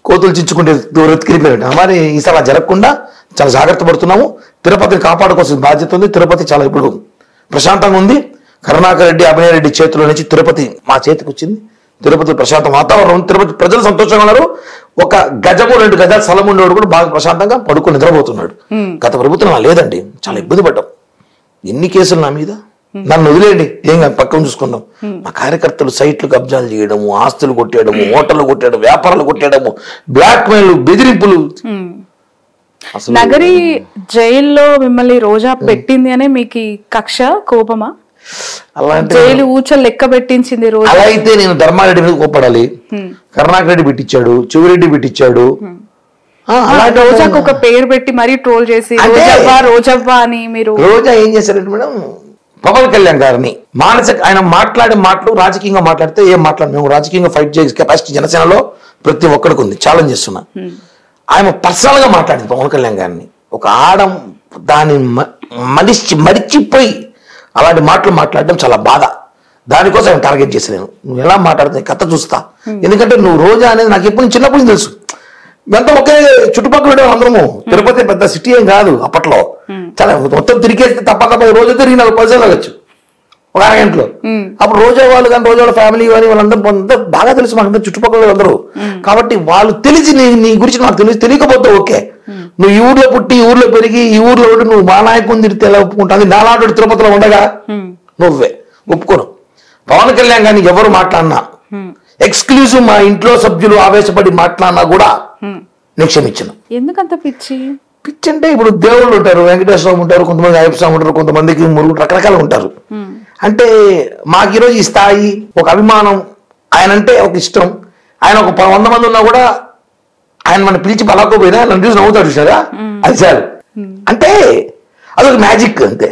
కోతులు చించుకుంటే దూరెత్తికిరిపోయాడు. మరి ఈసారి అలా జరగకుండా చాలా జాగ్రత్త పడుతున్నాము. తిరుపతిని కాపాడుకోవాల్సిన బాధ్యత ఉంది. తిరుపతి చాలా ఇప్పుడు ప్రశాంతంగా ఉంది. కరుణాకర్ రెడ్డి, అభినయ్ రెడ్డి చేతిలో నుంచి తిరుపతి మా చేతికి వచ్చింది. తిరుపతి ప్రశాంత వాతావరణం, తిరుపతి ప్రజలు సంతోషంగా ఉన్నారు. 1 గజము 2 గజాలు స్థలం ఉండేవాడు కూడా బాగా ప్రశాంతంగా పడుకొని నిద్రపోతున్నాడు. గత ప్రభుత్వం లేదండి, చాలా ఇబ్బంది పడ్డాం. ఎన్ని కేసులు నా మీద, నన్ను వదిలేయండి, ఏం పక్కన చూసుకుందాం. మా కార్యకర్తలు సైట్లు కబ్జాలు చేయడము, ఆస్తులు కొట్టేయడము, హోటళ్లు కొట్టేయడం, వ్యాపారాలు కొట్టేయడము, బ్లాక్ మెయిల్, బెదిరింపులు. నగరి జైల్లో మిమ్మల్ని రోజా పెట్టింది అనే మీకు కక్ష, కోపమా? అలాంటి జైలు ఊచలు లెక్క పెట్టించింది రోజు. అలా అయితే నేను ధర్మారెడ్డి మీద కోపడాలి. కరుణాకర్ రెడ్డి పెట్టించాడు, చెవిరెడ్డి పెట్టించాడు, రోజాకు ఒక పేరు పెట్టి మరీ ట్రోల్ చేసి రోజవ్వా అని మీరు. రోజా ఏం చేశారంటే మేడం, పవన్ కళ్యాణ్ గారిని మానసిక ఆయన మాట్లాడే మాటలు రాజకీయంగా మాట్లాడితే ఏం మాట్లాడు, మేము రాజకీయంగా ఫైట్ చేసే కెపాసిటీ జనసేనలో ప్రతి ఒక్కడికి ఉంది, ఛాలెంజ్ చేస్తున్నా. ఆయన పర్సనల్ గా మాట్లాడింది పవన్ కళ్యాణ్ గారిని, ఒక ఆడం దాన్ని మరిచిపోయి అలాంటి మాటలు మాట్లాడడం చాలా బాధ. దానికోసం ఆయన టార్గెట్ చేసి నువ్వు ఎలా మాట్లాడుతున్నావు కథ చూస్తా, ఎందుకంటే నువ్వు రోజా అనేది నాకు ఎప్పుడు చిన్నప్పుడు తెలుసు. ఇదంతా ఒకే చుట్టుపక్కల అందరము, తిరుపతి పెద్ద సిటీ ఏం కాదు అప్పట్లో, చాలా మొత్తం తిరిగేస్తే తప్పక రోజు తిరిగి 4 పైసలు వెళ్ళచ్చు ఒక అరగంటలో. అప్పుడు రోజా వాళ్ళు కానీ రోజా వాళ్ళ ఫ్యామిలీ కానీ వాళ్ళందరూ బాగా తెలుసు మాకు చుట్టుపక్కల అందరూ. కాబట్టి వాళ్ళు తెలిసి నీ గురించి నాకు తెలియకపోతే ఓకే, నువ్వు ఈ ఊర్లో పుట్టి ఈ ఊర్లో పెరిగి ఈ ఊర్లో ఉండి నువ్వు మా నాయకుని తిరిగితే ఎలా ఒప్పుకుంటుంది, నాలాంటి తిరుపతిలో ఉండగా నువ్వే ఒప్పుకోను. పవన్ కళ్యాణ్ గారిని ఎవరు మాట్లాడినా, ఎక్స్క్లూజివ్ మా ఇంట్లో సభ్యులు ఆవేశపడి మాట్లాడినా కూడా నేను క్షమించను. ఎందుకంత పిచ్చి? పిచ్చి అంటే ఇప్పుడు దేవుళ్ళు ఉంటారు, వెంకటేశ్వర స్వామి ఉంటారు, కొంతమంది అయ్యప్ప స్వామి ఉంటారు, కొంతమందికి మురుగుడు రకరకాలు ఉంటారు. అంటే మాకు ఈరోజు ఈ స్థాయి ఒక అభిమానం, ఆయన అంటే ఒక ఇష్టం. ఆయన ఒక 100 మంది ఉన్నా కూడా ఆయన మనం పిలిచి పలాకోపోయినా నన్ను చూసి నవ్వుతాడు చూసారా, అది చాలు. అంటే అదొక మ్యాజిక్ అంతే.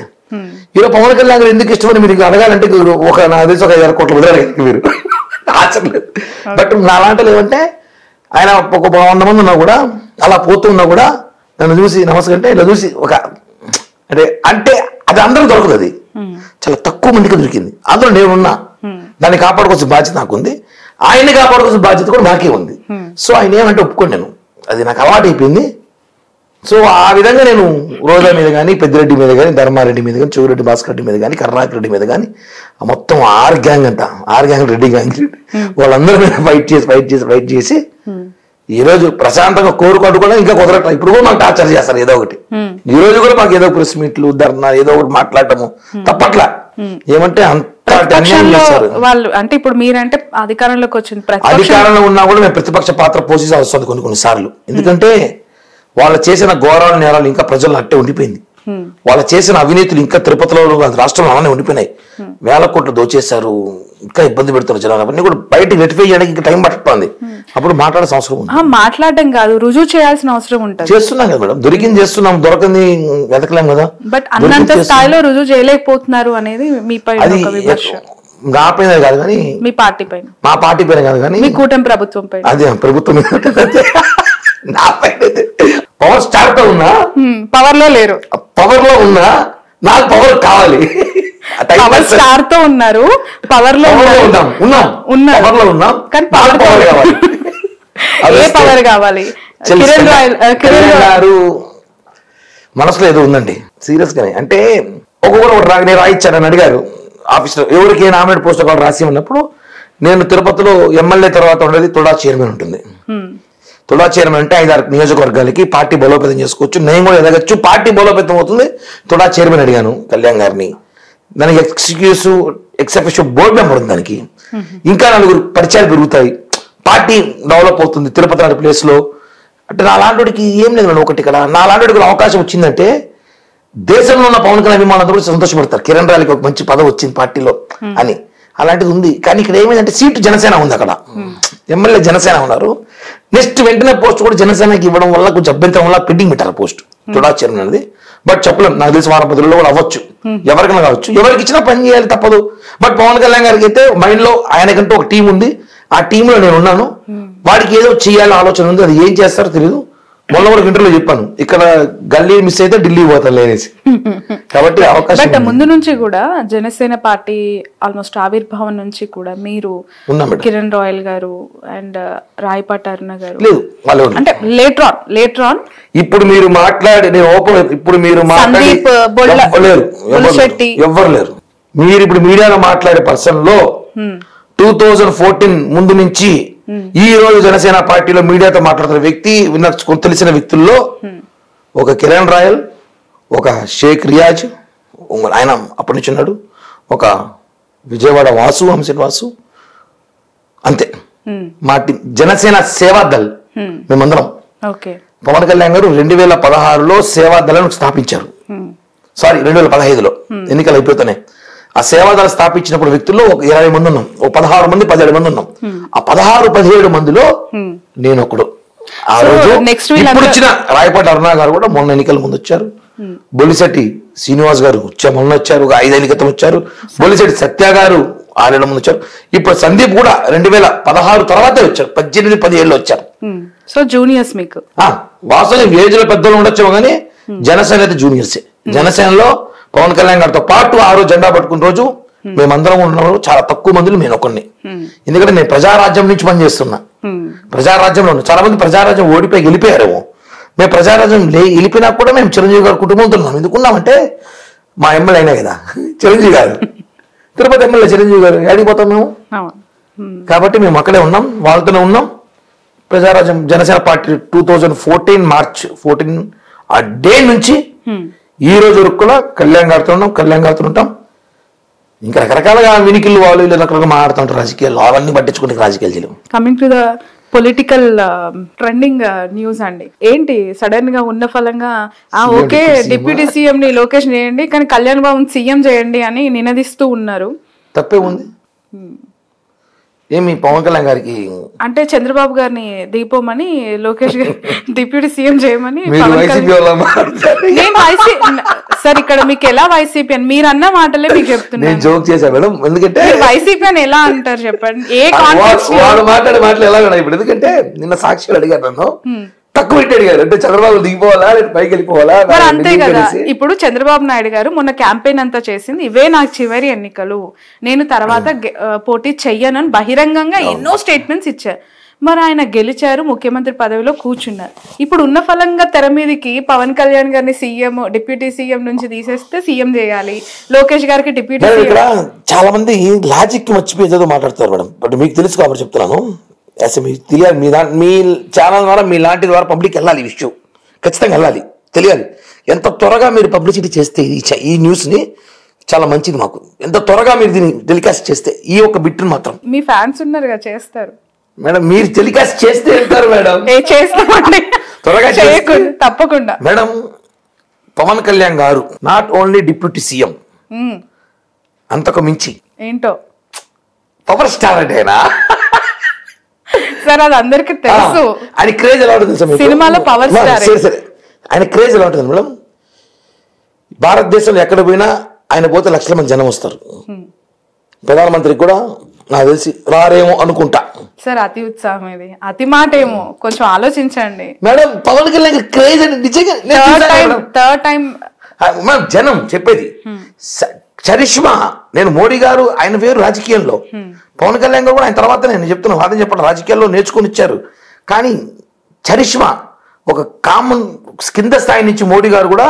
ఈరోజు పవన్ కళ్యాణ్ గారు ఎందుకు ఇష్టమని మీరు అడగాలంటే ఒక నాకు తెలిసి ఒక 5,000 కోట్లు వదిలేరు మీరు ఆచరలేదు. బట్ నా లాంటి ఏమంటే ఆయన ఒక 100 మంది ఉన్నా కూడా అలా పోతున్నా కూడా నన్ను చూసి నమస్కారం అంటే ఇలా చూసి ఒక అంటే అది అందరూ దొరకదు, అది చాలా తక్కువ మందికి దొరికింది. అందులో నేనున్నా, దాన్ని కాపాడుకోవాల్సిన బాధ్యత నాకుంది, ఆయన్ని కాపాడుకోవాల్సిన బాధ్యత కూడా నాకే ఉంది. సో ఆయన ఏమంటే ఒప్పుకోండి, నేను అది నాకు అలవాటు అయిపోయింది. సో ఆ విధంగా నేను రోజా మీద కానీ, పెద్దిరెడ్డి మీద కానీ, ధర్మారెడ్డి మీద కానీ, చెవిరెడ్డి భాస్కర్ రెడ్డి మీద కానీ, కరుణాకర్ రెడ్డి మీద కానీ, మొత్తం 6 గ్యాంగ్ అంతా 6 గ్యాంగ్ రెడ్డి గ్యాంగ్ వాళ్ళందరి మీద ఫైట్ చేసి ఈ రోజు ప్రశాంతంగా కోరుకుంటూ కూడా ఇంకా కుదరట్లేదు. ఇప్పుడు కూడా మాకు టార్చర్ చేస్తారు ఏదో ఒకటి. ఈ రోజు కూడా మాకు ఏదో ప్రెస్ మీట్లు, ధర్నా, ఏదో ఒకటి మాట్లాడటము తప్పట్లా. ఏమంటే అంత అన్యాయం చేస్తారు వాళ్ళు. అంటే ఇప్పుడు మీరంటే అధికారంలోకి వచ్చింది, అధికారంలో ఉన్నా కూడా మేము ప్రతిపక్ష పాత్ర పోషించాల్సి వస్తుంది కొన్ని సార్లు. ఎందుకంటే వాళ్ళు చేసిన ఘోరాల నేరాలు ఇంకా ప్రజల్లో అట్టే ఉండిపోయింది. వాళ్ళు చేసిన అవినీతులు ఇంకా తిరుపతిలో రాష్ట్రంలో అలానే ఉండిపోయినాయి. 1000 కోట్లు దోచేశారు, ఇంకా ఇబ్బంది పెడతారు జనాలు. అవన్నీ కూడా బయటకు రెటిఫై చేయడానికి ఇంకా టైం పట్టుతుంది. అప్పుడు మాట్లాడాల్సిన అవసరం ఉంది. మాట్లాడడం కాదు, రుజువు చేయాల్సిన అవసరం ఉంటుంది. చేస్తున్నాం కదా మేడం, దొరికింది చేస్తున్నాం, దొరకంది వెతకలేం కదా. బట్ అన్నంత స్థాయిలో రుజువు చేయలేకపోతున్నారు అనేది మీపై నా పైన కాదు కానీ, మీ పార్టీ పైన, మా పార్టీ పైన కాదు కానీ, మీ కూటమి ప్రభుత్వం పైన. అదే ప్రభుత్వం నా పైన పవర్ స్టార్ తో ఉన్నా, పవర్ లో లేరు, పవర్ లో ఉన్నా నాకు పవర్ కావాలి. పవర్ స్టార్ తో ఉన్నారు, పవర్ లో ఉన్నాం, పవర్ లో ఉన్నాం, కానీ పవర్ కావాలి. ఏ పవర్ కావాలి? కిరణ్ గారు మనసులో ఏదో ఉందండి సీరియస్ గానే. అంటే ఒక్కొక్కరు నేను రాయిచ్చానని అడిగారు ఆఫీస్లో, ఎవరికి నామినేట్ పోస్ట్ ఒకటి రాసి ఉన్నప్పుడు, నేను తిరుపతిలో ఎమ్మెల్యే తర్వాత ఉండేది తుడా చైర్మన్ ఉంటుంది. తుడా చైర్మన్ అంటే 5-6 నియోజకవర్గాలకి పార్టీ బలోపేతం చేసుకోవచ్చు, నేను కూడా ఎదగచ్చు, పార్టీ బలోపేతం అవుతుంది. తుడా చైర్మన్ అడిగాను కళ్యాణ్ గారిని, దానికి ఎక్సెక్యూటివ్ బోర్డు మెంబర్ ఉంది, దానికి ఇంకా 4 పరిచయాలు పెరుగుతాయి, పార్టీ డెవలప్ అవుతుంది తిరుపతి లాంటి ప్లేస్ లో. అంటే నా లాంటికి ఏం లేదు మేడం, ఒకటి ఇక్కడ నా లాంటికి అవకాశం వచ్చిందంటే దేశంలో ఉన్న పవన్ కళ్యాణ్ అభిమానులు కూడా సంతోషపడతారు, కిరణ్ రాయలకి ఒక మంచి పదవి వచ్చింది పార్టీలో అని. అలాంటిది ఉంది. కానీ ఇక్కడ ఏమైందంటే సీటు జనసేన ఉంది, అక్కడ ఎమ్మెల్యే జనసేన ఉన్నారు. నెక్స్ట్ వెంటనే పోస్ట్ కూడా జనసేనకి ఇవ్వడం వల్ల కొంచెం అభ్యంతరం వల్ల పెండింగ్ పెట్టారు పోస్ట్ తుడా చైర్మన్ అనేది. బట్ చెప్పలేం, నాకు తెలిసి 4 రోజుల్లో కూడా అవ్వచ్చు, ఎవరికైనా కావచ్చు, ఎవరికి ఇచ్చినా పని చేయాలి తప్పదు. బట్ పవన్ కళ్యాణ్ గారికి అయితే మైండ్ లో ఆయనకంటూ ఒక టీం ఉంది, ఆ టీంలో నేను ఉన్నాను. వాడికి ఏదో చేయాలని ఆలోచన ఉంది, అది ఏం చేస్తారో తెలియదు. మొన్న కూడా ఇంటర్వ్యూలో చెప్పాను, ఇక్కడ గల్లీ మిస్ అయితే ఢిల్లీ పోతాను అనేసి. కాబట్టి అవకాశం ముందు నుంచి కూడా జనసేన పార్టీ ఆల్మోస్ట్ ఆవిర్భావం నుంచి కూడా మీరు కిరణ్ రాయల్ గారు అండ్ రాయపాటి అరుణ గారు లేదు వాళ్ళు అంటే లేటర్ ఆన్ ఇప్పుడు మీరు మాట్లాడి నేను ఓపెన్ ఇప్పుడు మీరు ఎవ్వరు లేరు. మీరు ఇప్పుడు మీడియాలో మాట్లాడే పర్సన్ లో 2014 ముందు నుంచి ఈ రోజు జనసేన పార్టీలో మీడియాతో మాట్లాడుతున్న వ్యక్తి తెలిసిన వ్యక్తుల్లో ఒక కిరణ్ రాయల్, ఒక షేక్ రియాజ్, ఆయన అప్పటి నుంచి ఉన్నాడు, ఒక విజయవాడ వాసు, హంసన్ వాసు, అంతే మా టీం జనసేన సేవా దళ్. మేమందరం పవన్ కళ్యాణ్ గారు 2016లో సేవా దళను స్థాపించారు, సారీ 2015లో ఎన్నికలు అయిపోతున్నాయి. ఆ సేవాదళ స్థాపించినప్పుడు వ్యక్తుల్లో ఒక 20 మంది ఉన్నాం, ఒక 16 మంది 17 మంది ఉన్నాం. ఆ 16-17 మందిలో నేను ఒకడు. ఆ రోజు నెక్స్ట్ ఇప్పుడు వచ్చిన రాయపాటి అరుణ గారు కూడా మొన్న ఎన్నికల ముందు వచ్చారు. బొలిశెట్టి శ్రీనివాస్ గారు మొన్న వచ్చారు, 5 ఏళ్ల క్రితం వచ్చారు. బొలిశెట్టి సత్య గారు 6 ఏళ్ల ముందు వచ్చారు. ఇప్పుడు సందీప్ కూడా 2016 తర్వాతే వచ్చారు, 18-17 వచ్చారు. సో జూనియర్స్ మీకు వాస్తవం ఏజ్ లో పెద్దలు ఉండొచ్చు కానీ జనసేన అయితే జూనియర్సే. జనసేనలో పవన్ కళ్యాణ్ గారితో పాటు ఆ రోజు జెండా పట్టుకున్న రోజు మేమందరం ఉన్నప్పుడు చాలా తక్కువ మందిలో నేను ఒకరిని. ఎందుకంటే నేను ప్రజారాజ్యం నుంచి పనిచేస్తున్నా. ప్రజారాజ్యంలో చాలా మంది ప్రజారాజ్యం ఓడిపోయి గెలిపోయారేమో. మేము ప్రజారాజ్యం గెలిపినా కూడా మేము చిరంజీవి గారి కుటుంబంతో ఉన్నాం. ఎందుకున్నామంటే మా ఎమ్మెల్యే అయినా కదా చిరంజీవి గారు, తిరుపతి ఎమ్మెల్యే చిరంజీవి గారు, ఏడిపోతాం మేము. కాబట్టి మేము అక్కడే ఉన్నాం, వాళ్ళతోనే ఉన్నాం. ప్రజారాజ్యం జనసేన పార్టీ 2014 మార్చ్ 14 ఆ డే నుంచి ఈ రోజు వరకు కూడా కళ్యాణ్ గారితో ఉన్నాం, కళ్యాణ్ గారితో ఉంటాం. ఇంకా రకరకాలుగా వినికిళ్ళు వాళ్ళు ఇలా రకరకాలుగా మాట్లాడుతుంటారు రాజకీయాలు, అవన్నీ పట్టించుకుంటే రాజకీయాలు చేయలేము. Coming to the political trending news అండి, ఏంటి సడన్ గా ఉన్న ఫలంగా ఓకే డిప్యూటీ సీఎం ని లోకేష్ చేయండి కానీ కళ్యాణ్ బాబు సీఎం చేయండి అని నినదిస్తూ ఉన్నారు. తప్పే ఉంది ఏమి? పవన్ కళ్యాణ్ గారికి అంటే చంద్రబాబు గారిని దీపోమని లోకేష్ గారు డిప్యూటీ సీఎం చేయమని సార్ ఇక్కడ మీకు ఎలా వైసీపీ అని మీరు అన్న మాటలే మీకు చెప్తున్నాను. జోక్ చేశా మేడం, ఎందుకంటే వైసీపీ అని ఎలా అంటారు చెప్పండి? ఏ వాళ్ళు మాట్లాడే మాటలు ఎలా ఉన్నాయి ఇప్పుడు? ఎందుకంటే నిన్న సాక్షులు అడిగారు నన్ను, తక్కువ పెట్టి అడిగారు. అంటే చంద్రబాబు దిగిపోవాలా పైకి వెళ్ళిపోవాలా? అంతే కదా. ఇప్పుడు చంద్రబాబు నాయుడు గారు మొన్న క్యాంపెయిన్ అంతా చేసింది ఇవే నాకు చివరి ఎన్నికలు, నేను తర్వాత పోటీ చెయ్యనని బహిరంగంగా ఎన్నో స్టేట్మెంట్స్ ఇచ్చారు. మరి ఆయన గెలిచారు, ముఖ్యమంత్రి పదవిలో కూర్చున్నారు. ఇప్పుడు ఉన్న ఫలంగా తెర మీదకి పవన్ కళ్యాణ్ గారిని సీఎం డిప్యూటీ సీఎం నుంచి తీసేస్తే సీఎం చేయాలి, లోకేష్ గారికి డిప్యూటీ ఇక్కడ చాలా మంది లాజిక్ మర్చిపోయేదో మాట్లాడతారు మేడం. బట్ మీకు తెలుసు కాబట్టి చెప్తున్నాను. మీకు తెలియాలి, మీ ఛానల్ ద్వారా మీ లాంటి ద్వారా పబ్లిక్ వెళ్ళాలి, ఈ విషయం ఖచ్చితంగా వెళ్ళాలి, తెలియాలి. ఎంత త్వరగా మీరు పబ్లిసిటీ చేస్తే ఈ న్యూస్ని చాలా మంచిది మాకు. ఎంత త్వరగా మీరు దీన్ని టెలికాస్ట్ చేస్తే ఈ ఒక్క బిట్ని మాత్రం. మీ ఫ్యాన్స్ ఉన్నారు కదా, చేస్తారు మేడం. మీరు టెలికాస్ట్ చేస్తే వెళ్తారు మేడం, చేస్తామండి త్వరగా తప్పకుండా. మేడం పవన్ కళ్యాణ్ గారు నాట్ ఓన్లీ డిప్యూటీ సీఎం, అంతకు మించి ఏంటో పవర్ స్టార్ అంటేనా సార్? అది అందరికి తెలుసు. ఆయన క్రేజ్ ఎలా ఉంటుంది సినిమాలో పవర్ స్టార్. సరే ఆయన క్రేజ్ ఎలా ఉంటుంది మేడం? భారతదేశంలో ఎక్కడ పోయినా ఆయన పోతే లక్షల మంది జనం వస్తారు. ప్రధానమంత్రికి కూడా నాకు తెలిసి రారేమో అనుకుంటా సార్. అతి ఉత్సాహం ఇది, అతి మాట ఏమో, కొంచెం ఆలోచించండి మేడం. పవన్ కళ్యాణ్ క్రేజ్ అంటే నిజంగా థర్డ్ టైం జనం చెప్పేది చరిష్మా. నేను మోడీ గారు ఆయన వేరు రాజకీయంలో, పవన్ కళ్యాణ్ గారు కూడా ఆయన తర్వాత నేను చెప్తున్నాను వాదన చెప్పండి రాజకీయాల్లో నేర్చుకొని ఇచ్చారు. కానీ చరిష్మా ఒక కామన్ కింద స్థాయి నుంచి మోడీ గారు కూడా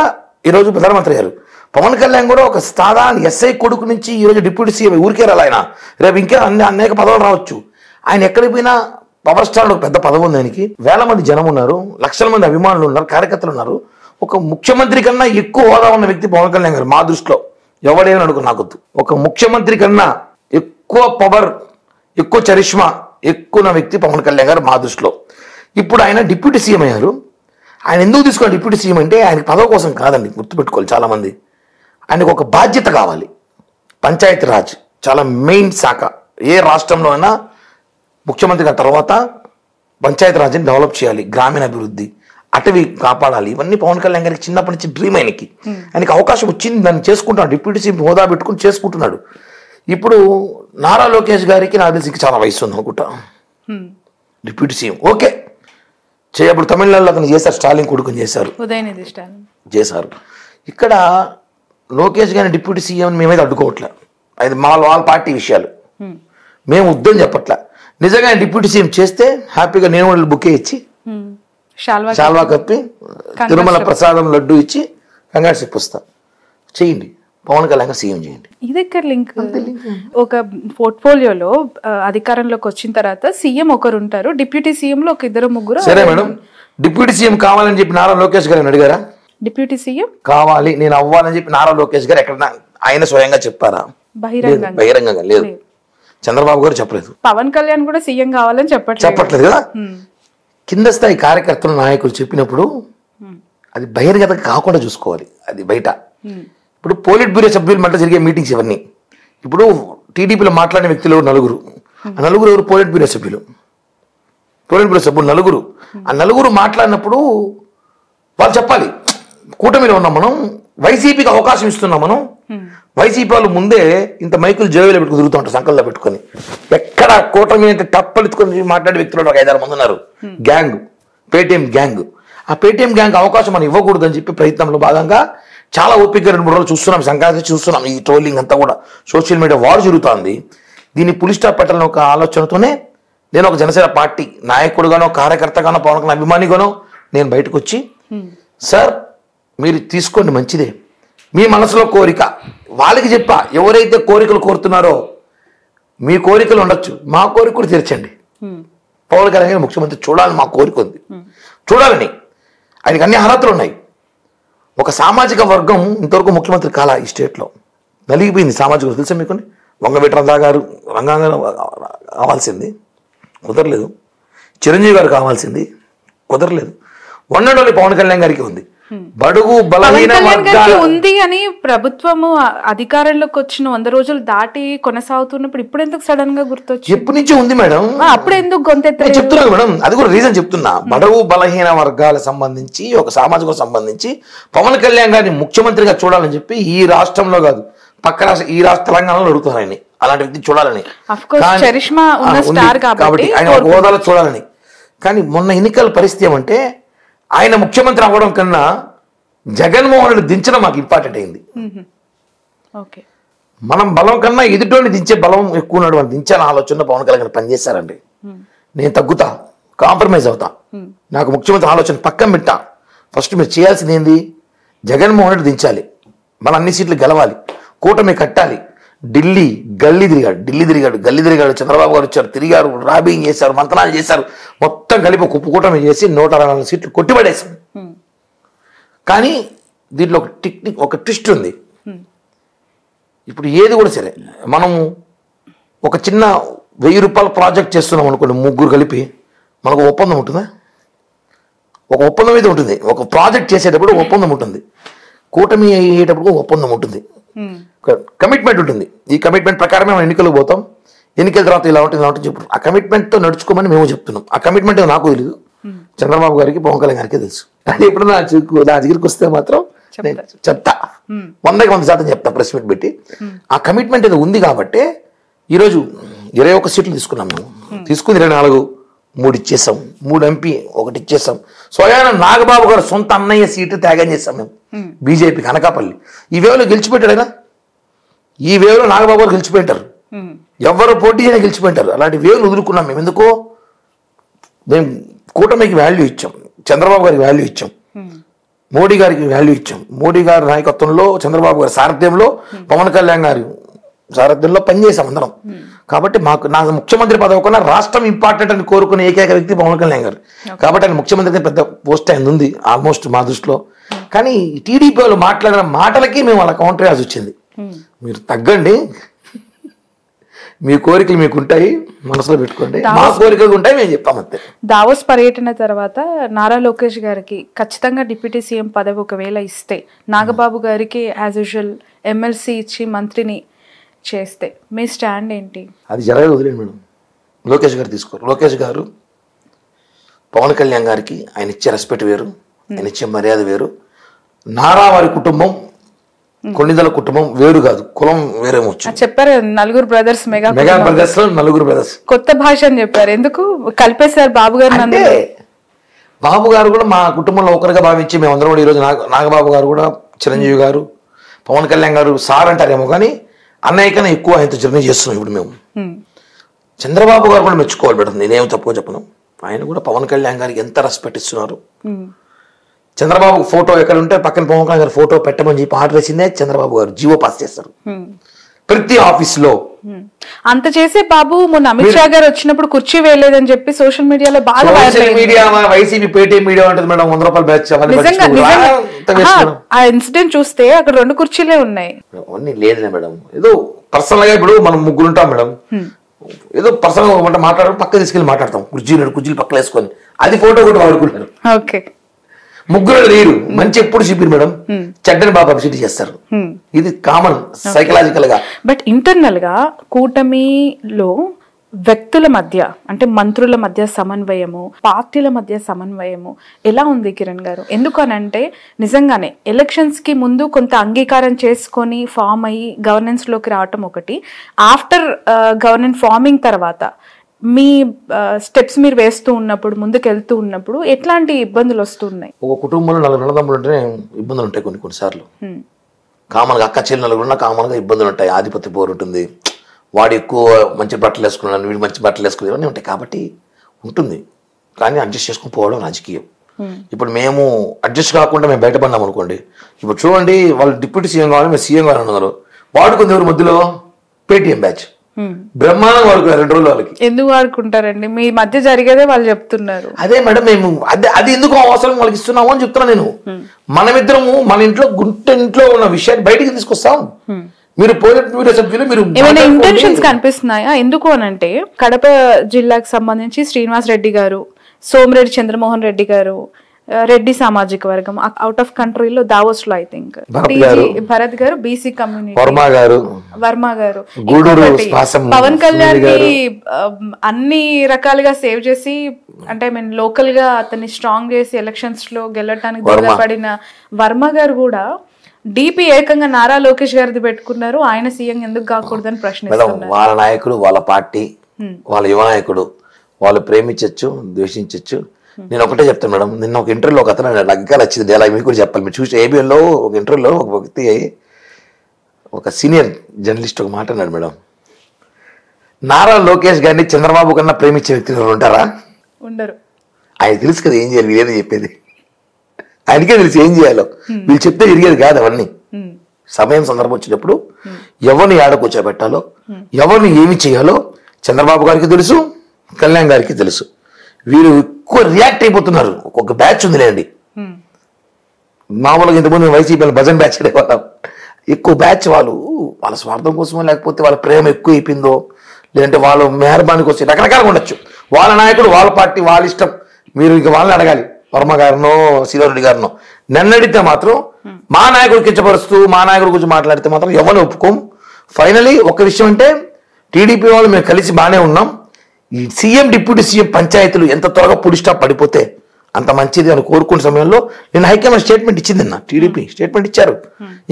ఈరోజు ప్రధానమంత్రి అయ్యారు. పవన్ కళ్యాణ్ కూడా ఒక సాధారణ ఎస్ఐ కొడుకు నుంచి ఈరోజు డిప్యూటీ సీఎం. ఊరికే రాలి ఆయన, రేపు ఇంకా అనేక పదవులు రావచ్చు. ఆయన ఎక్కడికి పోయినా పవర్ స్టార్ ఒక పెద్ద పదవి ఉంది ఆయనకి. వేల మంది జనం ఉన్నారు, లక్షల మంది అభిమానులు ఉన్నారు, కార్యకర్తలు ఉన్నారు. ఒక ముఖ్యమంత్రి కన్నా ఎక్కువ హోదా ఉన్న వ్యక్తి పవన్ కళ్యాణ్ గారు మా దృష్టిలో. ఎవడేమని అనుకో నాకొద్దు. ఒక ముఖ్యమంత్రి కన్నా ఎక్కువ పవర్, ఎక్కువ చరిష్మా ఎక్కువ వ్యక్తి పవన్ కళ్యాణ్ గారు మా దృష్టిలో. ఇప్పుడు ఆయన డిప్యూటీ సీఎం అయ్యారు. ఆయన ఎందుకు తీసుకోవాలి డిప్యూటీ సీఎం అంటే? ఆయన పదవి కోసం కాదండి, గుర్తుపెట్టుకోవాలి చాలామంది. ఆయనకు ఒక బాధ్యత కావాలి. పంచాయతీ రాజ్ చాలా మెయిన్ శాఖ. ఏ రాష్ట్రంలో అయినా ముఖ్యమంత్రి గారి తర్వాత పంచాయతీ రాజ్ని డెవలప్ చేయాలి, గ్రామీణ అభివృద్ధి, అటవీ కాపాడాలి. ఇవన్నీ పవన్ కళ్యాణ్ గారికి చిన్నప్పటి నుంచి డ్రీమ్. ఆయనకి అవకాశం వచ్చింది, దాన్ని చేసుకుంటున్నాడు. డిప్యూటీ సీఎం హోదా పెట్టుకుని చేసుకుంటున్నాడు. ఇప్పుడు నారా లోకేష్ గారికి నాకు తెలిసి చాలా వయసు ఉంది అనుకుంటా. డిప్యూటీ సీఎం ఓకే చేయప్పుడు తమిళనాడులో అతను చేశారు, స్టాలిన్ కొడుకుని చేశారు, చేశారు. ఇక్కడ లోకేష్ గారిని డిప్యూటీ సీఎం మేమైతే అడ్డుకోవట్లే, అది వాళ్ళ పార్టీ విషయాలు, మేము వద్దని చెప్పట్లే. నిజంగా డిప్యూటీ సీఎం చేస్తే హ్యాపీగా నేను వాళ్ళు బుకే ఇచ్చి శాల్వా కప్పి తిరుమల ప్రసాదం లడ్డు ఇచ్చి కంగారు చెప్పొస్తా. చేయండి, పవన్ కళ్యాణ్ సీఎం చేయండి. ఇది ఎక్కడ లింక్? ఒక పోర్ట్ఫోలియోలో అధికారంలోకి వచ్చిన తర్వాత సీఎం ఒకరు ఉంటారు, డిప్యూటీ సీఎం లో ఒక ఇద్దరు ముగ్గురు. సరే మేడం, డిప్యూటీ సీఎం కావాలని చెప్పి నారా లోకేష్ గారిని అడిగారా? డిప్యూటీ సీఎం కావాలి నేను అవ్వాలని చెప్పి నారా లోకేష్ గారు ఎక్కడ ఆయన స్వయంగా చెప్పారా? బహిరంగంగా లేదు. చంద్రబాబు గారు చెప్పలేదు. పవన్ కళ్యాణ్ కూడా సీఎం కావాలని చెప్పట్లేదు కదా. కింద స్థాయి కార్యకర్తలు నాయకులు చెప్పినప్పుడు అది బహిర్గతం కాకుండా చూసుకోవాలి, అది బయట. ఇప్పుడు పోలిట్ బ్యూరో సభ్యులు మధ్య జరిగే మీటింగ్స్ ఇవన్నీ. ఇప్పుడు టీడీపీలో మాట్లాడిన వ్యక్తులు నలుగురు, ఆ నలుగురు ఎవరు? పోలిట్ బ్యూరో సభ్యులు. టోటల్ బ్రో సభ్యులు నలుగురు. ఆ నలుగురు మాట్లాడినప్పుడు వాళ్ళు చెప్పాలి, కూటమిలో ఉన్నాం మనం, వైసీపీకి అవకాశం ఇస్తున్నాం మనం. వైసీపీ వాళ్ళు ముందే ఇంత మైకులు జేబులో పెట్టుకుని తిరుగుతూ ఉంటారు, సంకల్లో పెట్టుకొని. ఎక్కడ కూటమి అంటే టప్పలెత్తుకొని మాట్లాడే వ్యక్తులు ఒక 5-6 మంది ఉన్నారు. Gang, Paytm gang. ఆ పేటీఎం గ్యాంగ్ అవకాశం మనం ఇవ్వకూడదని చెప్పి ప్రయత్నంలో భాగంగా చాలా ఓపికగా 2-3 రోజులు చూస్తున్నాం, సంక్రాంతి చూస్తున్నాం. ఈ ట్రోలింగ్ అంతా కూడా సోషల్ మీడియా వార్ జరుగుతుంది. దీన్ని పులి స్టాప్ పెట్టాలని ఒక ఆలోచనతోనే నేను ఒక జనసేన పార్టీ నాయకుడుగానో, కార్యకర్తగానో, పవన్ కళ్యాణ్ అభిమానిగానో నేను బయటకు వచ్చి, సార్ మీరు తీసుకోండి మంచిదే, మీ మనసులో కోరిక వాళ్ళకి చెప్పా, ఎవరైతే కోరికలు కోరుతున్నారో మీ కోరికలు ఉండొచ్చు, మా కోరిక కూడా తీర్చండి. పవన్ కళ్యాణ్ ముఖ్యమంత్రి చూడాలని మా కోరిక ఉంది, చూడాలని. ఆయనకి అన్ని అర్హతలు ఉన్నాయి. ఒక సామాజిక వర్గం ఇంతవరకు ముఖ్యమంత్రి కాల ఈ స్టేట్లో నలిగిపోయింది. సామాజిక వర్గం తెలుసా మీకు? వంగవీటి రంగా గారు కావాల్సింది కుదరలేదు, చిరంజీవి గారు కావాల్సింది కుదరలేదు, వండలోని పవన్ కళ్యాణ్ గారికి ఉంది. బడుగు బలహీన ఉంది అని ప్రభుత్వము అధికారంలోకి వచ్చిన 100 రోజులు దాటి కొనసాగుతున్నప్పుడు ఇప్పుడు ఎందుకు సడన్ గా గుర్తొచ్చి? ఎప్పటి నుంచి ఉంది మేడం, అప్పుడు ఎందుకు గొంతెత్త చెప్తున్నాను మేడం. అది కూడా రీజన్ చెప్తున్నా. బడుగు బలహీన వర్గాలకు సంబంధించి, ఒక సామాజిక సంబంధించి పవన్ కళ్యాణ్ గారిని ముఖ్యమంత్రిగా చూడాలని చెప్పి ఈ రాష్ట్రంలో కాదు, పక్క రాష్ట్ర ఈ రాష్ట్ర తెలంగాణలో అడుగుతున్నారు ఆయన్ని, అలాంటి వ్యక్తి చూడాలని. కాబట్టి ఆయన హోదాలో చూడాలని. కానీ మొన్న ఎన్నికల పరిస్థితి ఏమంటే, ఆయన ముఖ్యమంత్రి అవ్వడం కన్నా జగన్మోహన్ రెడ్డి దించడం మాకు ఇంపార్టెంట్ అయింది. మనం బలం కన్నా ఎదుటోని దించే బలం ఎక్కువ ఉన్నాడు, వాళ్ళు దించాలని ఆలోచన పవన్ కళ్యాణ్ పనిచేశారండి. నేను తగ్గుతా, కాంప్రమైజ్ అవుతా, నాకు ముఖ్యమంత్రి ఆలోచన పక్కన పెట్టా. ఫస్ట్ మీరు చేయాల్సింది ఏంది, జగన్మోహన్ రెడ్డి దించాలి, మన అన్ని సీట్లు గెలవాలి, కూటమి కట్టాలి. ఢిల్లీ గల్లీ తిరిగాడు. చంద్రబాబు గారు వచ్చారు, తిరిగారు, రాబింగ్ చేశారు, మంతనాలు చేశారు, మొత్తం కలిపి ఒక కూటమి చేసి 164 సీట్లు కొట్టిపడేశాం. కానీ దీంట్లో ఒక ట్విస్ట్ ఉంది. ఇప్పుడు ఏది కూడా సరే, మనం ఒక చిన్న 1000 రూపాయల ప్రాజెక్ట్ చేస్తున్నాం అనుకోండి, ముగ్గురు కలిపి, మనకు ఒప్పందం ఉంటుందా? ఒక ఒప్పందం అయితే ఉంటుంది. ఒక ప్రాజెక్ట్ చేసేటప్పుడు ఒప్పందం ఉంటుంది, కూటమి అయ్యేటప్పుడు ఒప్పందం ఉంటుంది, కమిట్మెంట్ ఉంటుంది. ఈ కమిట్మెంట్ ప్రకారమే మనం ఎన్నికలకు పోతాం, ఎన్నికల తర్వాత ఇలా ఉంటుంది చెప్పు. ఆ కమిట్మెంట్తో నడుచుకోమని మేము చెప్తున్నాం. ఆ కమిట్మెంట్ నాకు తెలియదు, చంద్రబాబు గారికి, పవన్ కళ్యాణ్ గారికి తెలుసు. అది ఎప్పుడు నా దగ్గరికి వస్తే మాత్రం చెప్తా, 100% చెప్తా, ప్రెస్ మీట్ పెట్టి. ఆ కమిట్మెంట్ ఏదో ఉంది కాబట్టి ఈరోజు 21 సీట్లు తీసుకున్నాం మేము. తీసుకుని 24, 3 ఇచ్చేసాం, 3 ఎంపీ 1 ఇచ్చేసాం. స్వయాన నాగబాబు గారు సొంత అన్నయ్య సీటు త్యాగం చేస్తాం మేము బీజేపీకి, అనకాపల్లి. ఈ వేవ్లో గెలిచిపెట్టాడు ఆయన, ఈ వేవ్లో నాగబాబు గారు గెలిచిపోయింటారు, ఎవరు పోటీ చేయని గెలిచిపోయింటారు. అలాంటి వేవ్లు వదులుకున్నాం మేము. ఎందుకో మేము కూటమికి వాల్యూ ఇచ్చాం, చంద్రబాబు గారికి వాల్యూ ఇచ్చాం, మోడీ గారికి వాల్యూ ఇచ్చాం. మోడీ గారి నాయకత్వంలో, చంద్రబాబు గారి సారథ్యంలో, పవన్ కళ్యాణ్ గారి సారథ్యంలో పనిచేసాం అందరం. కాబట్టి నా ముఖ్యమంత్రి పదవి కన్నా రాష్ట్రం ఇంపార్టెంట్ అని కోరుకునే ఏకైక వ్యక్తి పవన్ కళ్యాణ్ గారు. కాబట్టి ఆయన ముఖ్యమంత్రి పెద్ద పోస్ట్ ఆయన ఉంది ఆల్మోస్ట్ మా దృష్టిలో. కానీ టీడీపీ వాళ్ళు మాట్లాడిన మాటలకి మేము అలా కౌంటర్ చేయాల్సి వచ్చింది. మీరు తగ్గండి, మీ కోరికలు మీకు ఉంటాయి, మనసులో పెట్టుకోండి, మా కోరికలు ఉంటాయి, మేము చెప్తామంతే. దావోస్ పర్యటన తర్వాత నారా లోకేష్ గారికి ఖచ్చితంగా డిప్యూటీ సీఎం పదవి ఒకవేళ ఇస్తే, నాగబాబు గారికి యాజ్ యూజువల్ ఎమ్మెల్సీ ఇచ్చి మంత్రిని చేస్తే మీ స్టాండ్ ఏంటి? అది జరగదు, వదిలేండి మేడం. లోకేష్ గారు తీసుకోరు. లోకేష్ గారు పవన్ కళ్యాణ్ గారికి ఆయన ఇచ్చే రెస్పెక్ట్ వేరు, ఆయన ఇచ్చే మర్యాద వేరు. నారా వారి కుటుంబం, కొన్నిదల కుటుంబం వేరు కాదు, కులం వేరేమో చెప్పారు. 4 బ్రదర్స్, మెగా బ్రదర్స్ లో 4 బ్రదర్స్ కొత్త భాష అని చెప్పారు. ఎందుకు కలిపేశారు బాబు గారు? అంటే బాబు గారు కూడా మా కుటుంబంలో ఒకరిగా భావించి మేమందరం కూడా ఈరోజు నాగబాబు గారు కూడా, చిరంజీవి గారు, పవన్ కళ్యాణ్ గారు సార్ అంటారేమో కానీ అన్నయ్య కన్నా ఎక్కువ ఆయనతో జర్నీ చేస్తున్నాం ఇప్పుడు మేము. చంద్రబాబు గారు కూడా మెచ్చుకోవాలి మేడం, నేనేం తప్పుగా చెప్పను. ఆయన కూడా పవన్ కళ్యాణ్ గారికి ఎంత రెస్పెక్ట్ ఇస్తున్నారు. చంద్రబాబు ఫోటో ఎక్కడ ఉంటే పక్కన పవన్ కళ్యాణ్ గారు ఫోటో పెట్టమని చెప్పి ఆర్డర్ వేసిందే చంద్రబాబు గారు, జీవో పాస్ చేస్తారు ప్రతి ఆఫీస్ లో. అంత చేసే బాబు మొన్న అమిత్ షా గారు వచ్చినప్పుడు కుర్చీ వేయలేదని చెప్పి సోషల్ మీడియాలో బాగా వైసీపీ పేటీఎం మీడియా ఉంటుంది మేడం, 100 రూపాయలు బ్యాచ్. ఆ ఇన్సిడెంట్ చూస్తే అక్కడ 2 కుర్చీలే ఉన్నాయి. అవన్నీ లేదులే మేడం, ఏదో పర్సనల్ గా ఇప్పుడు మనం 3 ఉంటాం మేడం, ఏదో పర్సనల్ గా మాట్లాడడం పక్క తీసుకెళ్ళి మాట్లాడతాం, కుర్చీలు పక్కన వేసుకొని, అది ఫోటో కూడా వాడుకుంటారు. ఓకే, 3 లేరు, మంచి ఎప్పుడు చూపిరు మేడం, చెడ్డని బాగా పబ్లిసిటీ చేస్తారు. ఇది కామన్ సైకలాజికల్ గా. బట్ ఇంటర్నల్ గా కూటమిలో వ్యక్తుల మధ్య అంటే మంత్రుల మధ్య సమన్వయము, పార్టీల మధ్య సమన్వయము ఎలా ఉంది కిరణ్ గారు? ఎందుకనంటే నిజంగానే ఎలక్షన్స్ కి ముందు కొంత అంగీకారం చేసుకొని ఫామ్ అయ్యి గవర్నెన్స్ లోకి రావటం ఒకటి, ఆఫ్టర్ గవర్నెన్స్ ఫార్మింగ్ తర్వాత మీ స్టెప్స్ మీరు వేస్తూ ఉన్నప్పుడు, ముందుకు వెళ్తూ ఉన్నప్పుడు ఎట్లాంటి ఇబ్బందులు వస్తున్నాయి? ఒక కుటుంబంలో 4 అన్నదమ్ములు ఉంటేనే ఇబ్బందులు ఉంటాయి కొన్నిసార్లు. కామన్గా అక్క చెల్లెలు ఉన్న కామన్గా ఇబ్బందులు ఉంటాయి. ఆధిపత్య పోరు ఉంటుంది, వాడు ఎక్కువ మంచి బట్టలు వేసుకున్నాను, వీడు మంచి బట్టలు వేసుకుని ఇవన్నీ ఉంటాయి. కాబట్టి ఉంటుంది, కానీ అడ్జస్ట్ చేసుకుని పోవడం రాజకీయం. ఇప్పుడు మేము అడ్జస్ట్ కాకుండా మేము బయటపడినాం అనుకోండి, ఇప్పుడు చూడండి వాళ్ళు డిప్యూటీ సీఎం కావాలి, మేము సీఎం కావాలని ఉన్నారు, వాడుకుంది ఎవరు మధ్యలో? పేటీఎం బ్యాచ్ బ్రహ్మాండం వాడుకున్నారు 2 రోజులు. వాళ్ళకి ఎందుకు వాడుకుంటారండి? మీ మధ్య జరిగేదే వాళ్ళు చెప్తున్నారు. అదే మేడం, మేము అది ఎందుకు అవసరం వాళ్ళకి ఇస్తున్నాము అని చెప్తున్నా నేను. మనమిద్దరము మన ఇంట్లో ఇంట్లో ఉన్న విషయాన్ని బయటికి తీసుకొస్తాం. మీరు ఏమైనా ఇంటెన్షన్స్ కనిపిస్తున్నాయా? ఎందుకు అనంటే కడప జిల్లాకు సంబంధించి శ్రీనివాస్ రెడ్డి గారు, సోమిరెడ్డి చంద్రమోహన్ రెడ్డి గారు, రెడ్డి సామాజిక వర్గం అవుట్ ఆఫ్ కంట్రీలో దావోస్ లో ఐ థింక్ భరత్ గారు బీసీ కమ్యూనిటీ, వర్మ గారు, పవన్ కళ్యాణ్ కి అన్ని రకాలుగా సేవ్ చేసి అంటే ఐ మీన్ లోకల్ గా అతన్ని స్ట్రాంగ్ చేసి ఎలక్షన్స్ లో గెలవడానికి దూరపడిన వర్మ గారు కూడా డిపి ఏకంగా నారా లోకేష్ గారిది పెట్టుకున్నారు. ఆయన సీఎం ఎందుకు కాకూడదని ప్రశ్నిస్తున్నారు. వాళ్ళ నాయకుడు, వాళ్ళ పార్టీ, వాళ్ళ యువ నాయకుడు, వాళ్ళు ప్రేమించచ్చు, ద్వేషించచ్చు. నేను ఒకటే చెప్తాను మేడం, నిన్న ఒక ఇంటర్వ్యూలో ఒక అతను నాకు ఇంకా నచ్చింది, అలా మీకు కూడా చెప్పాలి. మీరు చూసి ఏబిఎన్లో ఒక ఇంటర్వ్యూలో ఒక వ్యక్తి, ఒక సీనియర్ జర్నలిస్ట్ ఒక మాట అన్నాడు మేడం, నారా లోకేష్ గారిని చంద్రబాబు కన్నా ప్రేమించే వ్యక్తులు ఉంటారా? ఉండరు. ఆయన తెలుసు కదా ఏం చేయాలి, వీళ్ళేది చెప్పేది ఆయనకే తెలుసు ఏం చేయాలో. వీళ్ళు చెప్తే తిరిగేది కాదు అవన్నీ. సమయం సందర్భం వచ్చినప్పుడు ఎవరిని ఏడ కూర్చోబెట్టాలో, ఎవరిని ఏమి చేయాలో చంద్రబాబు గారికి తెలుసు, కళ్యాణ్ గారికి తెలుసు. వీళ్ళు ఎక్కువ రియాక్ట్ అయిపోతున్నారు. ఒక బ్యాచ్ ఉందిలేండి, మామూలుగా ఇంతకుముందు వైసీపీ భజన్ బ్యాచ్ అనేవాళ్ళం. ఎక్కువ బ్యాచ్ వాళ్ళు వాళ్ళ స్వార్థం కోసమో, లేకపోతే వాళ్ళ ప్రేమ ఎక్కువ అయిపోయిందో, లేదంటే వాళ్ళు మెహర్బానీ కోసం, రకరకాలుగా ఉండొచ్చు. వాళ్ళ నాయకుడు, వాళ్ళ పార్టీ, వాళ్ళ ఇష్టం. మీరు ఇక వాళ్ళని అడగాలి, వర్మ గారినో శ్రీధర్రెడ్డి గారినో. నన్ను అడిగితే మాత్రం మా నాయకుడు కించపరుస్తూ మా నాయకుడి గురించి మాట్లాడితే మాత్రం ఎవరిని ఒప్పుకోం. ఫైనలీ ఒక విషయం అంటే టీడీపీ వాళ్ళు మేము కలిసి బాగానే ఉన్నాం. ఈ సీఎం డిప్యూటీ సీఎం పంచాయతీలు ఎంత త్వరగా పులి స్టాప్ పడిపోతే అంత మంచిది అని కోరుకునే సమయంలో నేను హైకమాండ్ స్టేట్మెంట్ ఇచ్చింది. టీడీపీ స్టేట్మెంట్ ఇచ్చారు,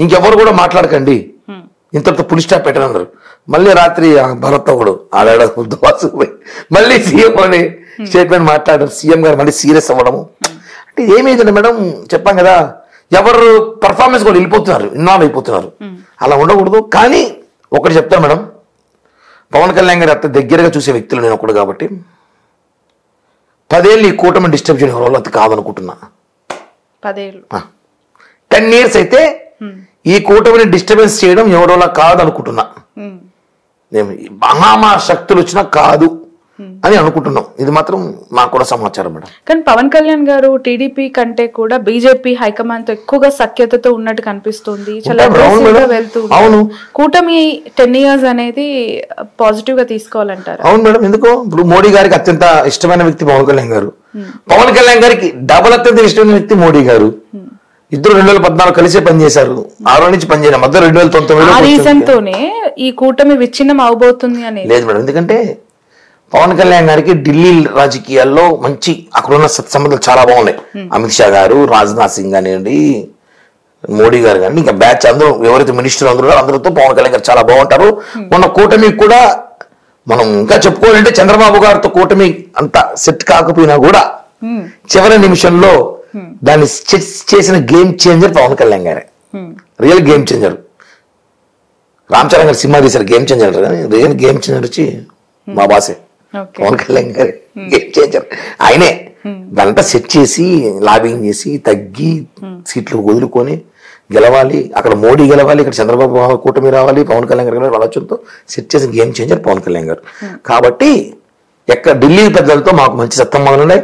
ఇంకెవరు కూడా మాట్లాడకండి, ఇంతటితో పులి స్టాప్ పెట్టనన్నారు. మళ్ళీ రాత్రి భరత్ ఒకడు ఆడాడు మళ్ళీ సీఎం అని స్టేట్మెంట్ మాట్లాడడం, సీఎం గారు మళ్ళీ సీరియస్ అవ్వడము. అంటే ఏమైందండి మేడం, చెప్పాం కదా, ఎవరు పర్ఫార్మెన్స్ కూడా వెళ్ళిపోతున్నారు, ఇన్వాల్వ్ అయిపోతున్నారు. అలా ఉండకూడదు. కానీ ఒకటి చెప్తాను మేడం, పవన్ కళ్యాణ్ గారు అంత దగ్గరగా చూసే వ్యక్తులు నేను ఒకడు కాబట్టి 10 ఏళ్ళు ఈ కూటమి డిస్టర్బ్ చేయడం వల్ల అది కాదనుకుంటున్నా. 10 years అయితే ఈ కూటమిని డిస్టర్బెన్స్ చేయడం ఎవరోలా కాదనుకుంటున్నా. నేను మహామా శక్తులు వచ్చినా కాదు అని అనుకుంటున్నాం. ఇది మాత్రం మాకు కూడా సమాచారం మేడం. కానీ పవన్ కళ్యాణ్ గారు టీడీపీ కంటే కూడా బీజేపీ హైకమాండ్ తో ఎక్కువగా సఖ్యతతో ఉన్నట్టు కనిపిస్తుంది. అవును, కూటమి 10 years అనేది పాజిటివ్ గా తీసుకోవాలంటారు. అవును మేడం. ఎందుకో ఇప్పుడు మోడీ గారికి అత్యంత ఇష్టమైన వ్యక్తి పవన్ కళ్యాణ్ గారు, పవన్ కళ్యాణ్ గారికి డబుల్ అత్యంత ఇష్టమైన వ్యక్తి మోడీ గారు. ఇద్దరు 2014 కలిసే పనిచేశారు. 6 నుంచి పనిచేయడం మధ్య 2019 ఈ కూటమి విచ్ఛిన్నం అవబోతుంది అని లేదు మేడం. ఎందుకంటే పవన్ కళ్యాణ్ గారికి ఢిల్లీ రాజకీయాల్లో మంచి అక్కడున్న సత్సంబంధాలు చాలా బాగున్నాయి. అమిత్ షా గారు, రాజ్నాథ్ సింగ్ కానివ్వండి, మోడీ గారు కానీ, ఇంకా బ్యాచ్ అందరూ ఎవరైతే మినిస్టర్ అందరితో పవన్ కళ్యాణ్ గారు చాలా బాగుంటారు. మొన్న కూటమి కూడా మనం ఇంకా చెప్పుకోవాలంటే చంద్రబాబు గారితో కూటమి అంత సెట్ కాకపోయినా కూడా చివరి నిమిషంలో దాన్ని చేసిన గేమ్ చేంజర్ పవన్ కళ్యాణ్ గారే. Real game changer. Ram Charan గారు సినిమా తీశారు గేమ్ చేంజర్ కానీ రియల్ గేమ్ చేంజర్ వచ్చి మా బాసే పవన్ కళ్యాణ్ గారు. గేమ్ చేంజర్ ఆయనే. దాంట్లో సెట్ చేసి లాబింగ్ చేసి తగ్గి సీట్లు వదులుకొని గెలవాలి. అక్కడ మోడీ గెలవాలి, ఇక్కడ చంద్రబాబు కూటమి రావాలి, పవన్ కళ్యాణ్ గారు ఆలోచనతో సెట్ చేసిన గేమ్ చేంజర్ పవన్ కళ్యాణ్ గారు. కాబట్టి ఎక్కడ ఢిల్లీ పెద్దలతో మాకు మంచి సత్సంబంధాలు ఉన్నాయి.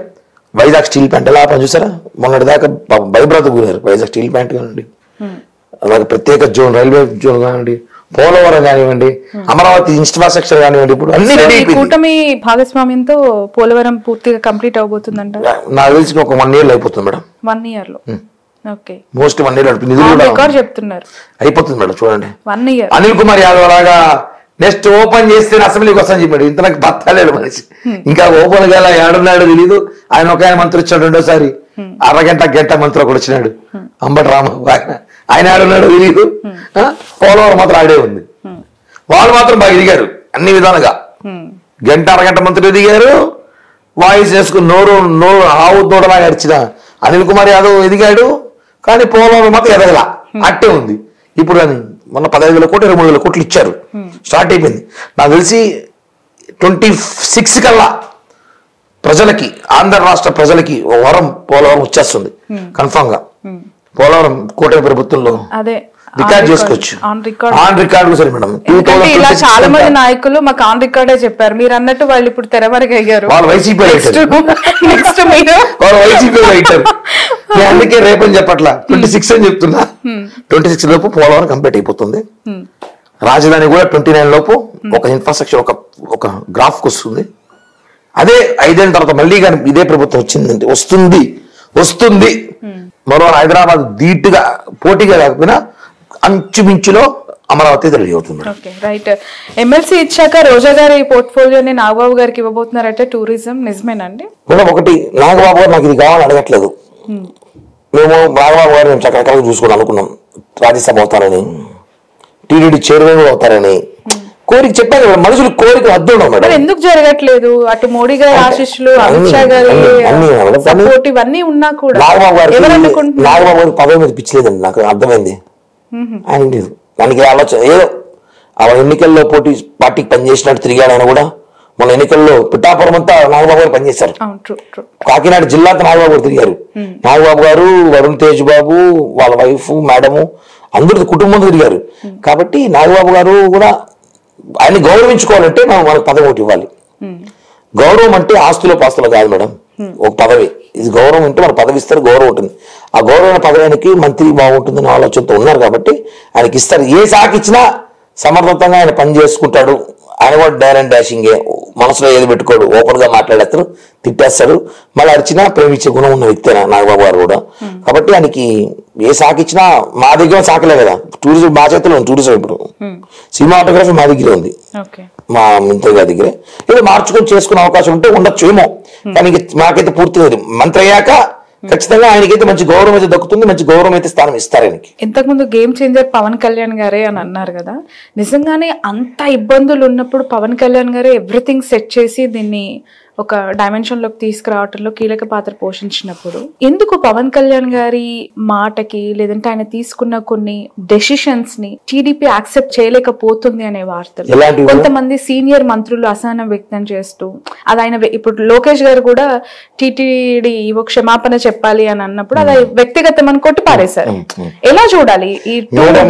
వైజాగ్ స్టీల్ ప్లాంట్ ఎలా పనిచేస్తారా, మొన్నటి దాకా భయభ్రాంతి గురారు. వైజాగ్ స్టీల్ ప్లాంట్ కానివ్వండి, అలాగే ప్రత్యేక జోన్, రైల్వే జోన్ కానివ్వండి, పోలవరం కానివ్వండి, అమరావతి ఇన్ఫ్రాస్ట్రక్చర్ కానివ్వండి, ఇప్పుడు అన్ని రెడీ అయిపోయింది. కూటమి భాగస్వామ్యంతో పోలవరం పూర్తిగా కంప్లీట్ అవబోతుందంట. నాకు తెలిసి ఒక 1 year అయిపోతుంది మేడం. 1 year లో మోస్ట్ 1 year నిధులు చెప్తున్నారు అయిపోతుంది మేడం. చూడండి 1 year. అనిల్ కుమార్ యాదవ్ లాగా నెక్స్ట్ ఓపెన్ చేస్తే అసెంబ్లీకి వస్తాను చెప్పాడు. ఇంత నాకు బత్తాలేడు మనిషి. ఇంకా ఓపెన్ గా ఏడున్నాడు తెలియదు. ఆయన ఒక ఆయన మంత్రి వచ్చాడు రెండోసారి, గంట మంత్రి ఒకడు వచ్చినాడు, అంబటి రాంబాబు. ఆయన ఆడున్నాడు తెలియదు. పోలవరం మాత్రం ఆడే ఉంది. వాళ్ళు మాత్రం బాగా ఎదిగారు అన్ని విధాలుగా. అరగంట మంత్రులు ఎదిగారు. వాయిస్ వేసుకుని నోరు ఆవు నోడలాగా అరిచిన అనిల్ కుమార్ యాదవ్ ఎదిగాడు. కానీ పోలవరం మాత్రం ఎదగలా, అట్టే ఉంది. ఇప్పుడు అని మొన్న 15,000 కోట్లు 23,000 కోట్లు ఇచ్చారు, స్టార్ట్ అయిపోయింది. నాకు తెలిసి 26 కల్లా ప్రజలకి, ఆంధ్ర రాష్ట్ర ప్రజలకి వరం పోలవరం వచ్చేస్తుంది కన్ఫామ్ గా. పోలవరం కూటమి ప్రభుత్వంలో రికార్డ్ చేసుకోవచ్చు. ఆన్ రికార్డు సరే మేడం. ఇలా చాలా మంది నాయకులు మాకు ఆన్ రికార్డే చెప్పారు. మీరు అన్నట్టు వాళ్ళు ఇప్పుడు తెరవరకు అయ్యారు. వాళ్ళు వైసీపీ అయితారు. అందుకే రేపని చెప్పట్లా, 26 అని చెప్తున్నా. 26 లోపు పోలవరం కంప్లీట్ అయిపోతుంది. రాజధాని కూడా 29 లోపు ఒక ఇన్ఫ్రాస్ట్రక్చర్ ఒక గ్రాఫ్ కు వస్తుంది. అదే 5 ఏళ్ళ తర్వాత మళ్ళీ కానీ ఇదే ప్రభుత్వం వచ్చిందంటే వస్తుంది. మరో హైదరాబాద్ ధీటుగా పోటీగా కాకపోయినా అంచుమించులో అమరావతి రెడీ అవుతుంది. రైట్. ఎమ్మెల్సీ ఇచ్చాక రోజా గారి పోర్ట్ఫోలియోని నాగబాబు గారికి ఇవ్వబోతున్నారంటే టూరిజం నిజమేనండి? మేడం ఒకటి, నాగబాబు గారు నాకు ఇది కావాలని అడగట్లేదు. మేము నాగబాబు గారు మేము చక్కగా చూసుకుని అనుకున్నాం. రాజ్యసభ అవుతారని, టీడీడీ చైర్మన్ అవుతారని కోరిక చెప్పాను. మనుషులు కోరిక అద్దు మేడం. ఎందుకు జరగట్లేదు? అటు మోడీ గారి ఆశీస్సులు, అమిత్ షా గారి సపోర్ట్ ఇవన్నీ ఉన్నా కూడా నాగబాబు గారు పదవి మీద పిచ్చలేదండి. నాకు అర్థమైంది. ఆయన లేదు దానికి ఆలోచన. ఏదో ఆ ఎన్నికల్లో పార్టీకి పనిచేసినట్టు తిరిగాడు ఆయన కూడా. మన ఎన్నికల్లో పిఠాపురం అంతా నాగబాబు గారు పనిచేశారు. కాకినాడ జిల్లాకు నాగబాబు గారు తిరిగారు. నాగబాబు గారు, వరుణ్ తేజ్ బాబు, వాళ్ళ వైఫ్, మేడము అందరూ కుటుంబంతో తిరిగారు. కాబట్టి నాగబాబు గారు కూడా ఆయన్ని గౌరవించుకోవాలంటే మనం మనకు పదవి ఒకటి ఇవ్వాలి. గౌరవం అంటే ఆస్తులో పాస్తులో కాదు మేడం, ఒక పదవి. ఇది గౌరవం అంటే మన పదవి ఇస్తారు, గౌరవం ఉంటుంది. ఆ గౌరవ పదవికి మంత్రి బాగుంటుందని ఆలోచనతో ఉన్నారు కాబట్టి ఆయనకి ఇస్తారు. ఏ శాఖ ఇచ్చినా సమర్థవంతంగా ఆయన పని చేసుకుంటాడు. ఆయన కూడా డైర్ అండ్ డాషింగే, మనసులో ఏది పెట్టుకోడు, ఓపెన్ గా మాట్లాడేస్తారు, తిట్టేస్తాడు. మళ్ళీ అరిచినా ప్రేమించే గుణం ఉన్న వ్యక్తి నాగబాబు గారు కూడా. కాబట్టి ఆయనకి ఏ శాఖ ఇచ్చినా, మా దగ్గర శాఖలే కదా టూరిజం, మా చేతిలో ఉంది టూరిజం. ఇప్పుడు సినిమాటోగ్రఫీ మా దగ్గర ఉంది, మా మంత్రి గారి దగ్గరే. ఏదో మార్చుకొని చేసుకునే అవకాశం ఉంటే ఉండొచ్చు ఏమో, కానీ మాకైతే పూర్తిగా మంత్రి అయ్యాక ఖచ్చితంగా ఆయనకైతే మంచి గౌరవం అయితే దక్కుతుంది, మంచి గౌరవం అయితే స్థానం ఇస్తారు ఆయనకి. ఇంతకుముందు గేమ్ చేంజర్ పవన్ కళ్యాణ్ గారే అని అన్నారు కదా, నిజంగానే అంత ఇబ్బందులు ఉన్నప్పుడు పవన్ కళ్యాణ్ గారే ఎవ్రీథింగ్ సెట్ చేసి దీన్ని ఒక డైమెన్షన్ లోకి తీసుకురావటంలో కీలక పాత్ర పోషించినప్పుడు ఎందుకు పవన్ కళ్యాణ్ గారి మాటకి లేదంటే ఆయన తీసుకున్న కొన్ని డెసిషన్స్ ని టీడీపీ యాక్సెప్ట్ చేయలేకపోతుంది అనే వార్తలు, కొంతమంది సీనియర్ మంత్రులు అసహనం వ్యక్తం చేస్తూ అది ఆయన ఇప్పుడు లోకేష్ గారు కూడా టీటీడీ క్షమాపణ చెప్పాలి అని అన్నప్పుడు అది వ్యక్తిగతం అని కొట్టి పారేశారు. ఎలా చూడాలి ఈ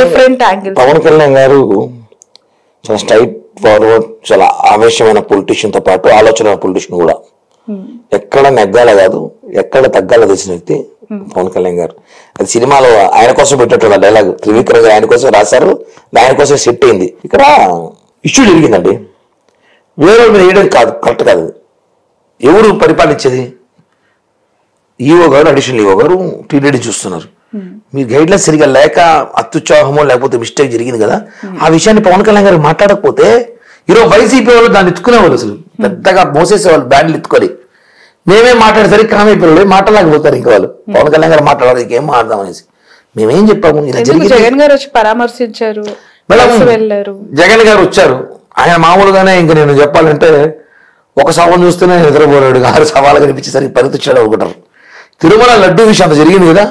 డిఫరెంట్ యాంగిల్? పవన్ కళ్యాణ్ గారు చాలా స్ట్రైట్ ఫార్వర్డ్, చాలా ఆవేశమైన పొలిటీషియన్ తో పాటు ఆలోచన పొలిటీషియన్ కూడా. ఎక్కడ నెగ్గాల కాదు, ఎక్కడ తగ్గాల తెలిసిన వ్యక్తి పవన్ కళ్యాణ్ గారు. అది సినిమాలో ఆయన కోసం పెట్టినట్టు డైలాగ్ త్రివిక్రమ్ గారు ఆయన కోసం రాశారు, ఆయన కోసం సెట్ అయింది. ఇక్కడ ఇష్యూ జరిగిందండి, వేరే మీద వేయడం కాదు, కరెక్ట్ కాదు. ఎవరు పరిపాలించేది? ఈఓ గారు, అడిషనల్ ఈఓ గారు టీడీడీ చూస్తున్నారు. మీరు గైడ్ లైన్స్ సరిగా లేక అత్యుత్సాహమో లేకపోతే మిస్టేక్ జరిగింది కదా, ఆ విషయాన్ని పవన్ కళ్యాణ్ గారు మాట్లాడకపోతే ఈరోజు వైసీపీ వాళ్ళు దాన్ని ఎత్తుకునేవాళ్ళు, అసలు పెద్దగా మోసేసేవాళ్ళు బ్యాండ్లు ఎత్తుకొని. మేమేం మాట్లాడేసరికి కామైపోయారు, మాట్లాడలేకపోతారు ఇంకా వాళ్ళు. పవన్ కళ్యాణ్ గారు మాట్లాడాలి, ఇంకేం మాట్లాడదాం అనేసి మేమేం చెప్పాము. జగన్ గారు వచ్చి పరామర్శించారు, జగన్ గారు వచ్చారు. ఆయన మామూలుగానే ఇంకా నేను చెప్పాలంటే ఒక సవాల్ చూస్తేనే నిద్రపోరాడు, 6 సవాలు కనిపించేసరికి పరిగెత్తిచ్చాడు అనుకుంటారు. తిరుమల లడ్డూ విషయం అంత జరిగింది కదా,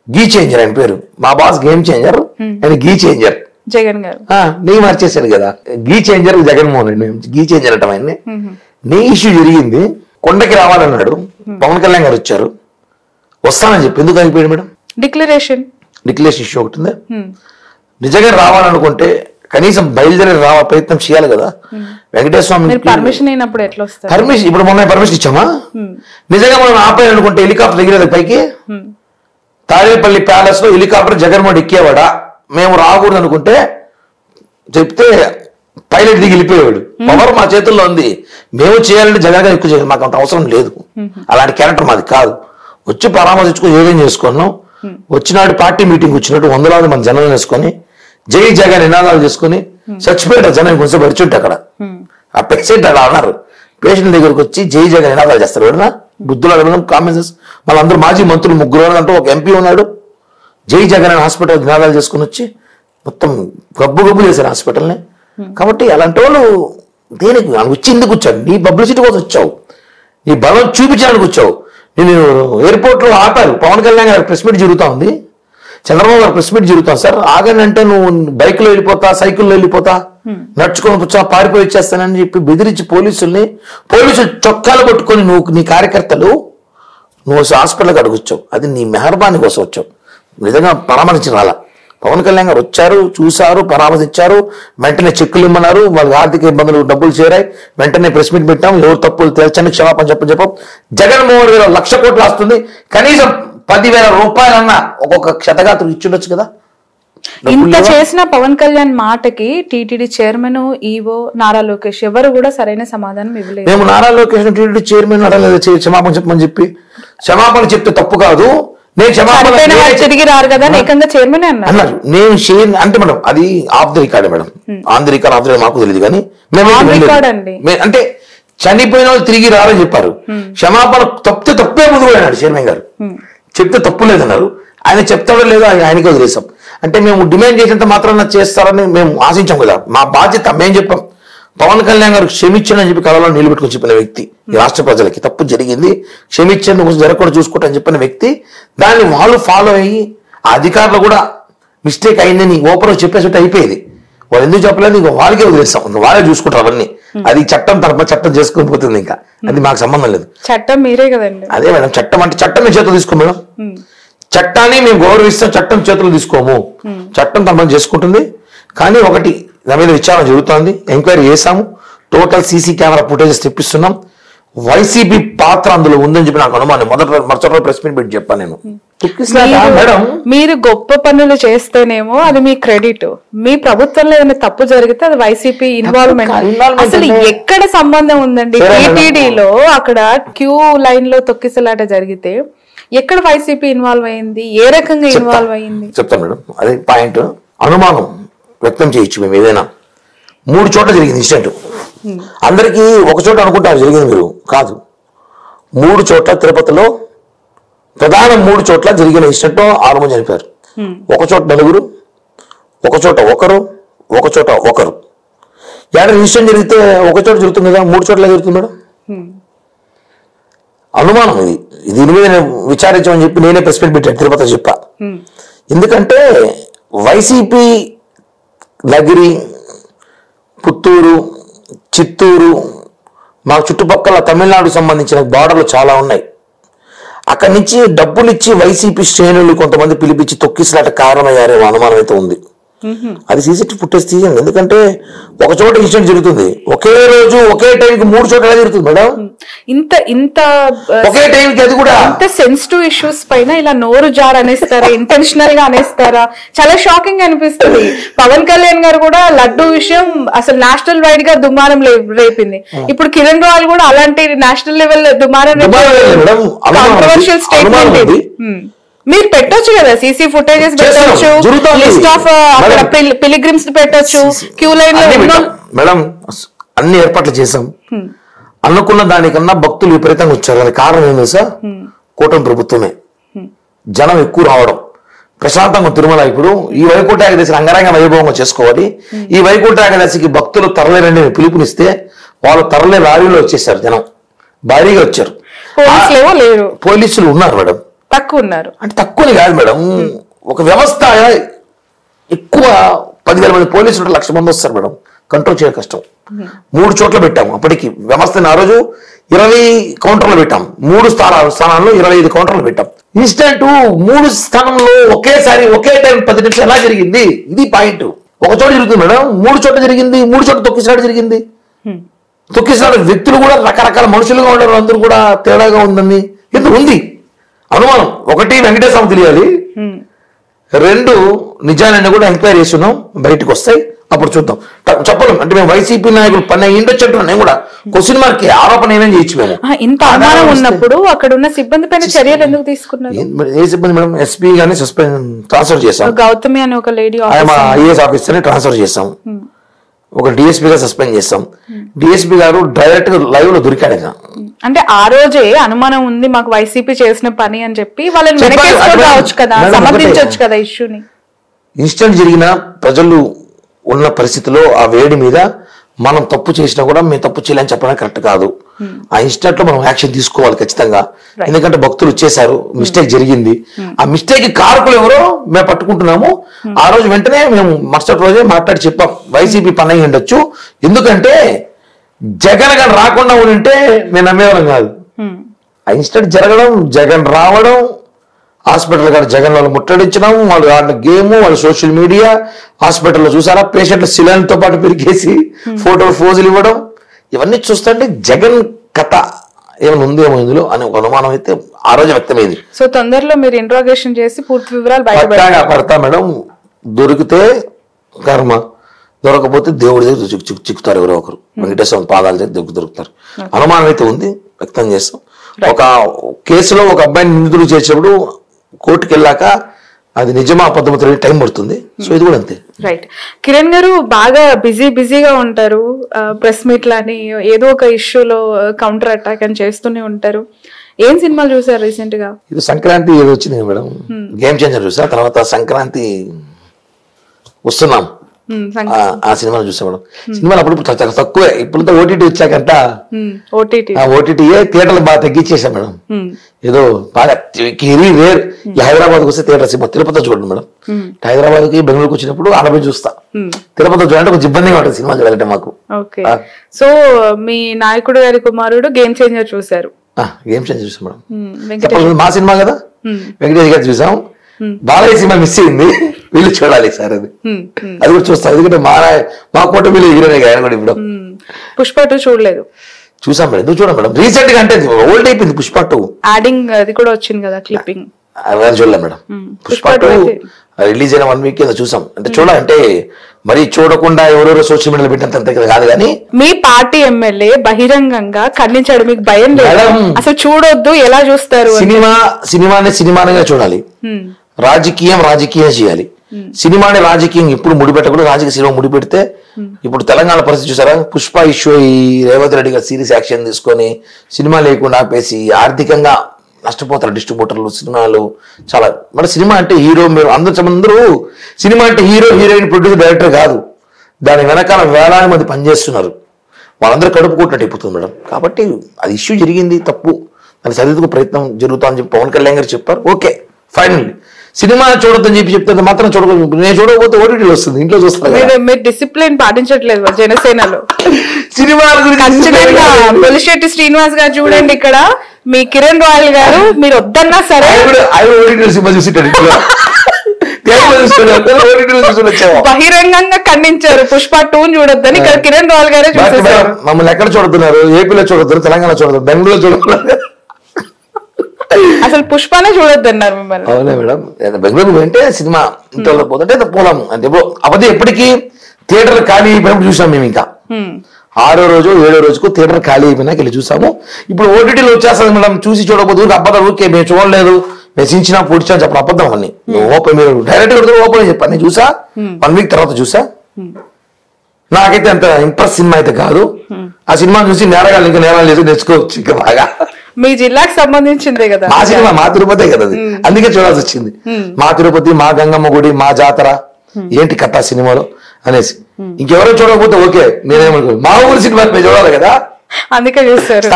గీ చేంజర్ ఆయన పేరు. మా బాస్ గేమ్ చేంజర్, ఆయన గీ చేంజర్ జగన్ గారు. నీ మార్చేశాడు కదా, గీ చేంజర్ జగన్మోహన్ రెడ్డి, గీ చేంజర్ అంటాం ఆయన్ని. నీ ఇష్యూ జరిగింది, కొండకి రావాలన్నాడు, పవన్ కళ్యాణ్ గారు వచ్చారు, వస్తానని చెప్పి ఎందుకు అయిపోయాడు మేడం? డిక్లరేషన్ ఇష్యూ ఒకటి ఉంది. నిజంగా రావాలనుకుంటే కనీసం బయలుదేరి ప్రయత్నం చేయాలి కదా. వెంకటేశ్వర స్వామి పర్మిషన్ అయినప్పుడు ఎట్లా వస్తారు? పర్మిషన్ ఇప్పుడు మొన్న పర్మిషన్ ఇచ్చామా? నిజంగా మనం ఆపేయాలనుకుంటే హెలికాప్టర్ దిగిరేది పైకి, తాడేపల్లి ప్యాలెస్ లో హెలికాప్టర్ జగన్మోహన్ ఎక్కేవాడా? మేము రాకూడదు అనుకుంటే చెప్తే పైలట్ దిగి వెళ్ళిపోయేవాడు. పవర్ మా చేతుల్లో ఉంది, మేము చేయాలంటే జగన్ గారు ఎక్కువ చేయాలి, మాకు అంత అవసరం లేదు. అలాంటి క్యారెక్టర్ మాది కాదు. వచ్చి పరామర్శించుకొని ఏదేం చేసుకున్నాం, వచ్చినాడు పార్టీ మీటింగ్ వచ్చినట్టు 100,000 మంది జనం వేసుకొని జై జగన్ నినాదాలు చేసుకుని చచ్చిపోయాడు జనం కొంచెం పరిచుంటే అక్కడ ఆ పేషెంట్ అలా అన్నారు. పేషెంట్ దగ్గరకు వచ్చి జై జగన్ నినాదాలు చేస్తారు ఎవడన్నా బుద్ధులు అడగడం కామెంట్స్. వాళ్ళందరూ మాజీ మంత్రులు 3 అంటే ఒక ఎంపీ ఉన్నాడు. జై జగన్ అని హాస్పిటల్ నినాదాలు చేసుకుని వచ్చి మొత్తం గబ్బు చేశారు హాస్పిటల్ని. కాబట్టి అలాంటి వాళ్ళు దేనికి వచ్చి ఎందుకు వచ్చావు? నీ పబ్లిసిటీ కోసం వచ్చావు, నీ బలం చూపించడానికి వచ్చావు. నేను ఎయిర్పోర్ట్ లో ఆపారు. పవన్ కళ్యాణ్ గారు ప్రెస్ మీట్ జరుగుతా ఉంది, చంద్రబాబు గారు ప్రెస్ మీట్ జరుగుతాం సార్ ఆగండి అంటే నువ్వు బైక్ లో వెళ్ళిపోతా, సైకిల్లో వెళ్ళిపోతా, నడుచుకొని వచ్చా, పారిపోయి వచ్చేస్తానని చెప్పి బెదిరించి పోలీసులు చొక్కాలు పట్టుకొని నువ్వు నీ కార్యకర్తలు నువ్వు హాస్పిటల్కి అడుగుచ్చావు. అది నీ మెహర్బానీ కోసం వచ్చావు, నిజంగా పరామర్శించి రాలా. పవన్ కళ్యాణ్ గారు వచ్చారు, చూశారు, పరామర్శించారు, వెంటనే చెక్కులు ఇమ్మన్నారు, వాళ్ళకి ఆర్థిక ఇబ్బందులు డబ్బులు చేరాయి, వెంటనే ప్రెస్ మీట్ పెట్టాం, ఎవరు తప్పులు తేల్చండి, క్షమాపణ చెప్పం. జగన్మోహన్ రెడ్డి 1,00,000 కోట్లు వస్తుంది, కనీసం 10,000 రూపాయలన్నా ఒక్కొక్క క్షతగాత్రులు ఇచ్చుండొచ్చు కదా. ఇంత చేసిన పవన్ కళ్యాణ్ మాటకి TTD chairman, EO Nara Lokesh ఎవరు కూడా సరైన సమాధానం ఇవ్వలేదు. మేము నారా లోకేష్ టీటీడీ చైర్మన్ అడగలేదు క్షమాపణ చెప్పమని చెప్పి. క్షమాపణ చెప్తే తప్పు కాదు, నేను తిరిగి రారు కదా ఏకంగా చైర్మన్ అన్నారు. నేను అంటే మేడం అది of the record madam, on the record of the మాకు తెలియదు కానీ అంటే చనిపోయిన వాళ్ళు తిరిగి రారని చెప్పారు. క్షమాపణ తప్పే ముందు కూడా అన్నాడు చైర్మన్ గారు, చెప్తే తప్పు లేదన్నారు. ఆయన చెప్తాడో లేదో ఆయనకి వదిలేసాం. అంటే మేము డిమాండ్ చేసేంత మాత్రాన చేస్తారని మేము ఆశించాం కదా. మా బాధ్యత మేము చెప్పాం. పవన్ కళ్యాణ్ గారు క్షమించని చెప్పి కళలో నిలబెట్టుకుని చెప్పిన వ్యక్తి, ఈ రాష్ట్ర ప్రజలకి తప్పు జరిగింది, క్షమించండి కొంచెం జరగకుండా చూసుకుంటారని చెప్పిన వ్యక్తి, దాన్ని వాళ్ళు ఫాలో అయ్యి ఆ అధికారులు కూడా మిస్టేక్ అయిందని ఓపెన్ చెప్పేసి అయిపోయేది. వాళ్ళు ఎందుకు చెప్పలేదు, ఇంకో వాళ్ళకే వదిలేస్తాం, వాళ్ళే చూసుకుంటారు అవన్నీ. అది చట్టం తరపున చట్టం చేసుకుని పోతుంది, ఇంకా అది మాకు సంబంధం లేదు. చట్టం మీరే కదండి. అదే మేడం, చట్టం అంటే చట్టం మీ చేతులు తీసుకో మేడం, చట్టాన్ని మేము గౌరవిస్తాం, చట్టం చేతులు తీసుకోము, చట్టం తమ చేసుకుంటుంది. కానీ ఒకటి నా మీద విచారణ జరుగుతోంది, ఎంక్వైరీ చేశాము, టోటల్ సీసీ కెమెరా ఫుటేజెస్ తెప్పిస్తున్నాం. వైసీపీ పాత్ర అందులో ఉందని చెప్పి నాకు అనుమానం. మరుసటి ప్రెస్ మీట్ పెట్టి చెప్పాను నేను. మేడం మీరు గొప్ప పనులు చేస్తేనేమో అది మీ క్రెడిట్, మీ ప్రభుత్వంలో ఏదైనా తప్పు జరిగితే అది వైసీపీ ఇన్వాల్వ్మెంట్. అసలు ఎక్కడ సంబంధం ఉందండి? టీటీడీలో అక్కడ క్యూ లైన్ లో తొక్కిసలాట జరిగితే ఎక్కడ వైసీపీ ఇన్వాల్వ్ అయింది, ఏ రకంగా ఇన్వాల్వ్ అయింది చెప్తాను మేడం. అదే పాయింట్. అనుమానం వ్యక్తం చేయొచ్చు మేము ఏదైనా. 3 చోట్ల జరిగింది ఇన్సిడెంట్. అందరికీ ఒక చోట అనుకుంటారు జరిగింది, మీరు కాదు. 3 చోట్ల తిరుపతిలో ప్రధాన 3 చోట్ల జరిగిన ఇన్సిడెంట్ 6 మంది చనిపోయారు. ఒక చోట 4, ఒక చోట 1, ఒక చోట 1. ఏడాది ఇన్సిడెంట్ జరిగితే ఒక చోట జరుగుతుంది కదా, 3 చోట్ల జరుగుతుంది మేడం. అనుమానం ఇది. దీని మీద విచారించమని చెప్పి నేనే ప్రెస్ మీట్ పెట్టాను తిరుపతి చెప్పా. ఎందుకంటే వైసీపీ నగిరి, పుత్తూరు, చిత్తూరు, మా చుట్టుపక్కల తమిళనాడుకు సంబంధించిన బార్డర్లు చాలా ఉన్నాయి. అక్కడి నుంచి డబ్బులు ఇచ్చి వైసీపీ శ్రేణులు కొంతమంది పిలిపించి తొక్కిసలాట కారణమయ్యారేమో అనుమానం అయితే ఉంది. అది సీసీటీవీ ఫుటేజ్ తీయండి. ఎందుకంటే ఒక చోట ఇన్సిడెంట్ జరుగుతుంది, ఒకే రోజు ఒకే టైంకి 3 చోట్ల జరుగుతుంది మేడం. ఇంత ఒకే టైంకి, అది కూడా ఇంత సెన్సిటివ్ ఇష్యూస్ పైన ఇలా నోరు జార్ అనేస్తారా, ఇంటెన్షనల్ గా అనేస్తారా? చాలా షాకింగ్ అనిపిస్తుంది. పవన్ కళ్యాణ్ గారు కూడా లడ్డు విషయం అసలు నేషనల్ వైడ్ గా దుమారం రేపింది. ఇప్పుడు కిరణ్ రాయల్ కూడా అలాంటి నేషనల్ లెవెల్ దుమారం కాంట్రవర్షియల్ స్టేట్మెంట్ ఇది. మీరు పెట్టొచ్చు కదా, సీసీ ఫుటేజెస్ పెట్టొచ్చు, లిస్ట్ ఆఫ్ అక్కడ పిలిగ్రిమ్స్ పెట్టొచ్చు, క్యూ లైన్ లో. మేడం అన్ని ఏర్పాట్లు చేశాం. అనుకున్న దానికన్నా భక్తులు విపరీతంగా వచ్చారు. దానికి కారణం ఏందో సార్, కూటమి ప్రభుత్వమే. జనం ఎక్కువ రావడం, ప్రశాంతంగా తిరుమల. ఇప్పుడు ఈ వైకుంఠ ఏకాదశి అంగరంగ వైభవంగా చేసుకోవాలి. ఈ వైకుంఠ ఏకాదశికి భక్తులు తరలేరండి పిలుపునిస్తే వాళ్ళు తరలే లారీలో వచ్చేసారు. జనం భారీగా వచ్చారు. పోలీసులు ఉన్నారు మేడం, తక్కువ ఉన్నారు. అంటే తక్కువని కాదు మేడం, ఒక వ్యవస్థ ఎక్కువ 10,000 మంది పోలీసులు 1,00,000 మంది వస్తారు మేడం, కంట్రోల్ చేయడం కష్టం. 3 చోట్ల పెట్టాము. అప్పటికి వ్యవస్థని ఆ రోజు 20 కౌంటర్లు పెట్టాం. 3 స్థానాల్లో 25 కౌంటర్లు పెట్టాం. ఇన్సిడెంట్ 3 స్థానంలో ఒకేసారి ఒకే టైం 10 నిమిషాలు ఎలా జరిగింది? ఇది పాయింట్. ఒక చోట జరుగుతుంది మేడం, 3 చోట్ల జరిగింది. 3 చోట్ల తొక్కిసలాట జరిగింది. తొక్కిసలాట వ్యక్తులు కూడా రకరకాల మనుషులుగా ఉండరు, అందరూ కూడా తేడాగా ఉందని ఎందుకు ఉంది అనుమానం. 1 వెంకటేశ్వరం తెలియాలి, 2 నిజాలన్నీ కూడా ఎంక్వైరీ చేస్తున్నాం, బయటకు వస్తాయి. అప్పుడు చూద్దాం. చెప్పలేం అంటే మేము వైసీపీ నాయకులు పని అయ్యిండొచ్చు అంటున్నాం. నేను కూడా క్వశ్చన్ మార్క్ ఆరోపణ ఏమేమి చేయొచ్చు మేము. ఇంత అనుమానం ఉన్నప్పుడు అక్కడ ఉన్న సిబ్బంది పైన చర్యలు ఎందుకు తీసుకున్నారు? ఏ సిబ్బంది మేడం? ఎస్పీ గానీ ట్రాన్స్ఫర్ చేసాం. గౌతమి అనే ఒక లేడీ ఐఏఎస్ ఆఫీసర్ ని ట్రాన్స్ఫర్ చేసాం. ఒక డిఎస్పీ గా సస్పెండ్ చేస్తాం. డిఎస్పీ గారు డైరెక్ట్ గా లైవ్ లో దొరికాడు. అంటే ఆ రోజే అనుమానం ఉంది మాకు వైసీపీ చేసిన పని అని చెప్పి వాళ్ళని వెనకేసుకొని రావచ్చు కదా, సమర్థించవచ్చు కదా ఇష్యూని. ఇన్సిడెంట్ జరిగిన ప్రజలు ఉన్న పరిస్థితిలో ఆ వేడి మీద మనం తప్పు చేసినా కూడా మేము తప్పు చేయాలని చెప్పడం కరెక్ట్ కాదు. ఆ ఇన్సిడెంట్ లో మనం యాక్షన్ తీసుకోవాలి ఖచ్చితంగా. ఎందుకంటే భక్తులు వచ్చేసారు, మిస్టేక్ జరిగింది. ఆ మిస్టేక్ కారకులు ఎవరో మేము పట్టుకుంటున్నాము. ఆ రోజు వెంటనే మేము మరుసటి రోజే మాట్లాడి చెప్పాం వైసీపీ పని అయి ఉండొచ్చు. ఎందుకంటే జగన్ గారు రాకుండా ఉంటే మేము నమ్మేవాళ్ళం కాదు. ఆ ఇన్సిడెంట్ జరగడం, జగన్ రావడం, హాస్పిటల్ గారు జగన్ వాళ్ళు ముట్టడించడం, వాళ్ళు ఆడిన గేమ్, వాళ్ళు సోషల్ మీడియా, హాస్పిటల్లో చూసారా పేషెంట్లు సిలైన్తో పాటు పెరిగేసి ఫోటోలు ఫోజులు ఇవ్వడం, ఇవన్నీ చూస్తుంటే జగన్ కథ ఏమైనా ఉందేమో ఇందులో అనే ఒక అనుమానం అయితే ఆ రోజు వ్యక్తమైంది. సో తొందరలో మీరు ఇంట్రాగేషన్ చేసి పూర్తి వివరాలు పడతా మేడం. దొరికితే కర్మ, దొరకపోతే దేవుడి దగ్గర చిక్కుతారు ఎవరో ఒకరు. వెంకటేశ్వర పాదాల దగ్గర దొరుకుతారు. అనుమానం అయితే ఉంది, వ్యక్తం చేస్తాం. ఒక కేసులో ఒక అబ్బాయిని నిందితులు చేసేప్పుడు కోర్టుకు వెళ్ళాక అది నిజమా అబద్ధమో తెలియ టైం పడుతుంది. సో ఇది కూడా అంతే. రైట్. కిరణ్ గారు బాగా బిజీగా ఉంటారు. ప్రెస్ మీట్లని ఏదో ఒక ఇష్యూలో కౌంటర్ అటాక్ అని చేస్తూనే ఉంటారు. ఏం సినిమాలు చూసారు రీసెంట్ గా? ఇది సంక్రాంతి ఏదో వచ్చింది మేడం, గేమ్ చేంజర్ చూసా. తర్వాత సంక్రాంతి వస్తున్నాం, ఆ సినిమాలు చూసాం మేడం. సినిమాలు అప్పుడు చాలా తక్కువే. ఇప్పుడు ఓటీటీ వచ్చాకంట ఓటీటీయే థియేటర్లు బాగా తగ్గించేసాం మేడం. ఏదో బాగా రేర్. హైదరాబాద్కి వస్తే థియేటర్ సినిమా తిరుపతి చూడండి మేడం. హైదరాబాద్ కి బెంగళూరుకి వచ్చినప్పుడు ఆడపోయి చూస్తా. తిరుపతి చూడాలంటే కొంచెం ఇబ్బందిగా ఉంటుంది సినిమా చూడాలంటే మాకు. సో మీ నాయకుడు గారి కుమారుడు గేమ్ చేంజర్ చూసారు? గేమ్ చేంజర్ చూసాం మేడం. మా సినిమా కదా, వెంకటేష్ గారు చూసాం. బాలయ్య సినిమా మిస్ అయింది, వీళ్ళు చూడాలి సార్. అది కూడా చూస్తాం, ఎందుకంటే మా కోట వీళ్ళు హీరోనే ఆయన కూడా. ఇప్పుడు పుష్ప 2 చూడలేదు? చూసాం మేడం. ఎందుకు చూడం మేడం, రీసెంట్ గా అంటే ఓల్డ్ అయిపోయింది పుష్ప 2. యాడింగ్ అది కూడా వచ్చింది కదా, క్లిప్పింగ్. అవన్నీ చూడలేం మేడం. పుష్ప 2 రిలీజ్ అయిన 1 వీక్ ఏదో చూసాం. అంటే చూడాలంటే మరి చూడకుండా ఎవరెవరో సోషల్ మీడియాలో పెట్టినంత కాదు. కానీ మీ పార్టీ ఎమ్మెల్యే బహిరంగంగా ఖండించాడు, మీకు భయం లేదు? అసలు చూడొద్దు, ఎలా చూస్తారు? సినిమానే చూడాలి, రాజకీయం చేయాలి. సినిమాని రాజకీయం ఇప్పుడు ముడిపెట్టకూడదు. రాజకీయ సినిమా ముడిపెడితే ఇప్పుడు తెలంగాణ పరిస్థితి చూసారా, పుష్ప ఇష్యూ ఈ రేవంత్ రెడ్డి గారు సీరియస్ యాక్షన్ తీసుకొని సినిమా లేకుండా ఆపేసి ఆర్థికంగా నష్టపోతారు డిస్ట్రిబ్యూటర్లు. సినిమాలు చాలా మన సినిమా అంటే హీరో, మీరు అందరూ సినిమా అంటే హీరో హీరోయిన్ ప్రొడ్యూసర్ డైరెక్టర్ కాదు, దాని వెనకాల వేలాది మంది పనిచేస్తున్నారు. వాళ్ళందరూ కడుపుకుంటున్నట్టు అయిపోతుంది మేడం. కాబట్టి అది ఇష్యూ జరిగింది, తప్పు, దాన్ని సరిదిద్దుకు ప్రయత్నం జరుగుతుందని చెప్పి పవన్ కళ్యాణ్ గారు చెప్పారు. Okay final. సినిమా చూడొద్దని చెప్తే మాత్రం చూడకూడదు. నేను చూడకపోతే ఓటీటీలో వస్తుంది, ఇంట్లో చూస్తాను. మీరు డిసిప్లిన్ పాటించట్లేదు జనసేనలో. సినిమా పొలిశెట్టి శ్రీనివాస్ గారు చూడండి, ఇక్కడ మీ కిరణ్ రాయల్ గారు మీరు వద్దన్నా సరే సినిమా చూసి బహిరంగంగా ఖండించారు పుష్ప 2 చూడొద్దని. ఇక్కడ కిరణ్ రాయల్ గారే చూసేసారు. మమ్మల్ని ఎక్కడ చూడుతున్నారు? ఏపీలో చూడొద్దు, తెలంగాణ చూడొద్దు, బెంగళూరులో చూడొద్దు, అసలు పుష్పనే చూడొద్దన్నారు మిమ్మల్ని. అవునా మేడం, బెంగళూరు అంటే సినిమా ఇంట్లో పోతుంటే పోలాం అంటే అబద్ధం. ఎప్పటికీ థియేటర్ ఖాళీ అయిపోయినప్పుడు చూసాం మేము. ఇంకా 6వ రోజు 7వ రోజుకు థియేటర్ ఖాళీ అయిపోయినాక వెళ్ళి చూసాము. ఇప్పుడు ఓటీటీలో వచ్చేస్తుంది మేడం. చూసి చూడకపోతే అబద్ధం. ఓకే మేము చూడలేదు, మేము చించినా పొడిచా చెప్పిన అబద్ధం అన్ని. ఓపెన్ మీరు డైరెక్ట్ ఓపెన్ చెప్పాను. నేను చూసా 1 వీక్ తర్వాత చూసా. నాకైతే అంత ఇంప్రెస్ సినిమా అయితే కాదు. ఆ సినిమా చూసి నేరగాళ్ళు ఇంకా నేరాలు చేసి నేర్చుకోవచ్చు ఇంకా బాగా. మీ జిల్లాకు సంబంధించిందే కదా మా సినిమా, మా తిరుపతే కదా అది, అందుకే చూడాల్సి వచ్చింది. మా తిరుపతి, మా గంగమ్మ గుడి, మా జాతర ఏంటి కథ సినిమాలో అనేసి. ఇంకెవరో చూడకపోతే ఓకే, నేనేమనుకో మా ఊరి సినిమా మేము చూడాలి కదా, అందుకే చూస్తారు.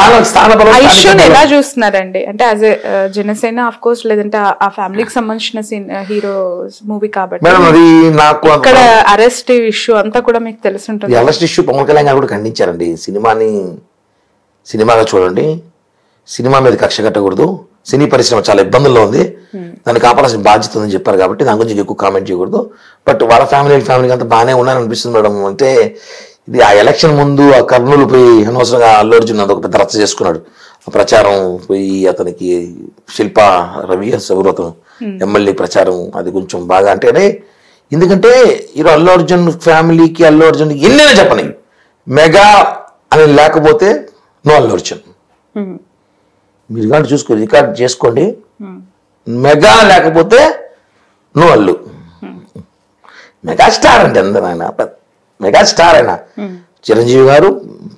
ఎలా చూస్తున్నారండి అంటే as a Janasena of course, లేదంటే ఆ ఫ్యామిలీకి సంబంధించిన హీరో మూవీ కాబట్టి మేడం, అది నాకు ఇక్కడ అరెస్ట్ ఇష్యూ అంతా కూడా మీకు తెలిసి ఉంటుంది. అరెస్ట్ ఇష్యూ పవన్ కళ్యాణ్ గారు కూడా ఖండించారండి. సినిమాగా చూడండి, సినిమా మీద కక్ష కట్టకూడదు, సినీ పరిశ్రమ చాలా ఇబ్బందుల్లో ఉంది, దాన్ని కాపాడాల్సిన బాధ్యత ఉందని చెప్పారు. కాబట్టి దాని గురించి ఎక్కువ కామెంట్ చేయకూడదు. బట్ వాళ్ళ ఫ్యామిలీకి అంతా బాగానే ఉన్నారని అనిపిస్తుంది మేడం. అంటే ఇది ఆ ఎలక్షన్ ముందు ఆ కర్నూలు పోయి అనవసరంగా అల్లు అర్జున్ అదొక పెద్ద రచ్చ చేసుకున్నాడు. ఆ ప్రచారం పోయి అతనికి శిల్పా రవి ఎవరు అతను ఎమ్మెల్యే ప్రచారం, అది కొంచెం బాగా అంటే ఎందుకంటే ఈరోజు అల్లు అర్జున్ ఫ్యామిలీకి అల్లు అర్జున్ ఎన్నైనా చెప్పని మెగా అని లేకపోతే నో అల్లు అర్జున్. మీరు కానీ చూసుకోండి, రికార్డ్ చేసుకోండి, మెగా లేకపోతే నో అల్లు. మెగాస్టార్ అంటే అందరూ ఆయన మెగాస్టార్ అయినా చిరంజీవి గారు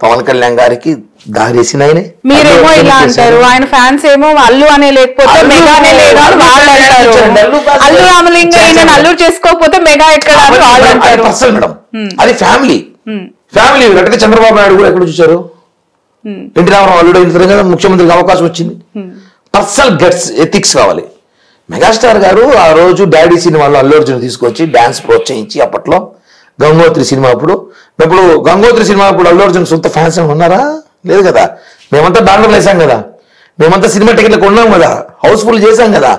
పవన్ కళ్యాణ్ గారికి దారేసిన ఆయనే. మీరేమో ఇలా అంటారు, ఆయన ఫ్యాన్స్ ఏమో అల్లు అనే లేకపోతే మెగా అనే లేదు అని వాళ్ళు అంటారు. అల్లు రామలింగ అల్లు చేసుకోకపోతే మెగా ఎక్కడ వాళ్ళు అంటారు. మేడం అది ఫ్యామిలీ ఫ్యామిలీ. అంటే చంద్రబాబు నాయుడు కూడా ఎక్కడ చూశారు, ఎన్టీ రామారావు అల్లుడు అయిన కదా ముఖ్యమంత్రికి అవకాశం వచ్చింది. పర్సనల్ గట్స్ ఎథిక్స్ కావాలి. మెగాస్టార్ గారు ఆ రోజు డాడీ సినిమాలో అల్లు అర్జున్ తీసుకొచ్చి డాన్స్ ప్రోత్సహించి అప్పట్లో గంగోత్రి సినిమా అప్పుడు గంగోత్రి సినిమా అప్పుడు అల్లు అర్జున్ సొంత ఫ్యాన్స్ ఉన్నారా? లేదు కదా. మేమంతా బ్యానర్లు వేసాం కదా, మేమంతా సినిమా టికెట్లు కొన్నాం కదా, హౌస్ఫుల్ చేశాం కదా.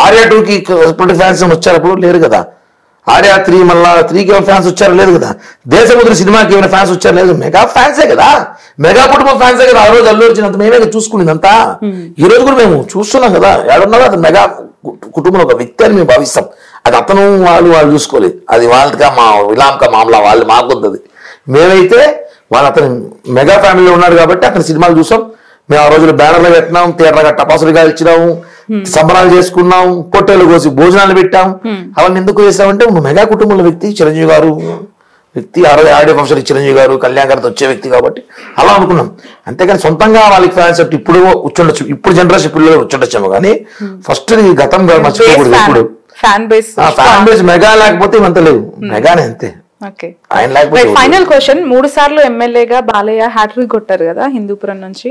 ఆర్యా 2కి ఫ్యాన్స్ వచ్చారు అప్పుడు? లేరు కదా. ఆర్యా 3 మళ్ళా 3కి ఫ్యాన్స్ వచ్చారు? లేదు కదా. దేశముద్ర సినిమాకి ఏమైనా ఫ్యాన్స్ వచ్చారు? లేదు. మెగా ఫ్యాన్సే కదా, మెగా కుటుంబం ఫ్యాన్సే కదా. ఆ రోజు అల్లు అర్జున్ అంత మేమే చూసుకునేది అంతా. ఈ రోజు కూడా మేము చూస్తున్నాం కదా, ఏడున్నారో అది మెగా కుటుంబంలో ఒక వ్యక్తి అని మేము భావిస్తాం. అది అతను వాళ్ళు చూసుకోలేదు, అది వాళ్ళకా మా విలాంక మామలా వాళ్ళు మాకుంది. మేమైతే వాళ్ళు అతను మెగా ఫ్యామిలీలో ఉన్నాడు కాబట్టి అతని సినిమాలు చూసాం. మేము ఆ రోజులు బ్యానర్లు పెట్టినాం, థియేటర్గా టపాసులుగా ఇచ్చినాము, సంబరాలు చేసుకున్నాం, పొట్టేలు కోసి భోజనాలు పెట్టాం. అవన్నీ ఎందుకు చేసామంటే నువ్వు మెగా కుటుంబంలో వ్యక్తి, చిరంజీవి గారు వ్యక్తి, ఆ రోజు ఆడియో ఫంక్షన్ చిరంజీవి గారు కళ్యాణ్ గారితో వచ్చే వ్యక్తి కాబట్టి అలా అనుకున్నాం. అంతేకాని సొంతంగా వాళ్ళకి ఫ్యాన్స్ ఇప్పుడు వచ్చుండొచ్చు, ఇప్పుడు జనరేషన్ పిల్లలు వచ్చుండొచ్చాము. కానీ ఫస్ట్ గతం మర్చిపోకూడదు. ఇప్పుడు ఫ్యాన్ బేస్ మెగా లేకపోతే ఇవంత లేవు, మెగానే అంతే. ఫైనల్ క్వశ్చన్, 3 సార్లు ఎమ్మెల్యేగా బాలయ్య హ్యాట్రిక్ కొట్టారు కదా హిందూపురం నుంచి.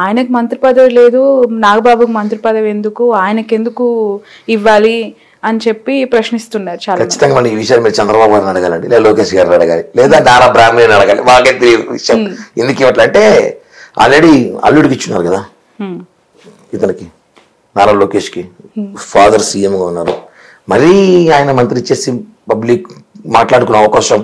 ఆయనకు మంత్రి పదవి లేదు, నాగబాబుకు మంత్రి పదవి ఎందుకు, ఆయనకి ఎందుకు ఇవ్వాలి అని చెప్పి ప్రశ్నిస్తున్నారు చాలా. ఖచ్చితంగా మళ్ళీ ఈ విషయాన్ని మీరు చంద్రబాబు గారిని అడగాలండి, లేదా లోకేష్ గారిని అడగాలి, లేదా నారా బ్రాహ్మణి అడగాలి. మాకే తెలియదు విషయం. ఎందుకు ఇవ్వట్లంటే ఆల్రెడీ అల్లుడికి ఇచ్చున్నారు కదా, ఇతనికి నారా లోకేష్ కి ఫాదర్ సీఎంగా ఉన్నారు. మరీ ఆయన మంత్రి ఇచ్చేసి పబ్లిక్ మాట్లాడుకునే అవకాశం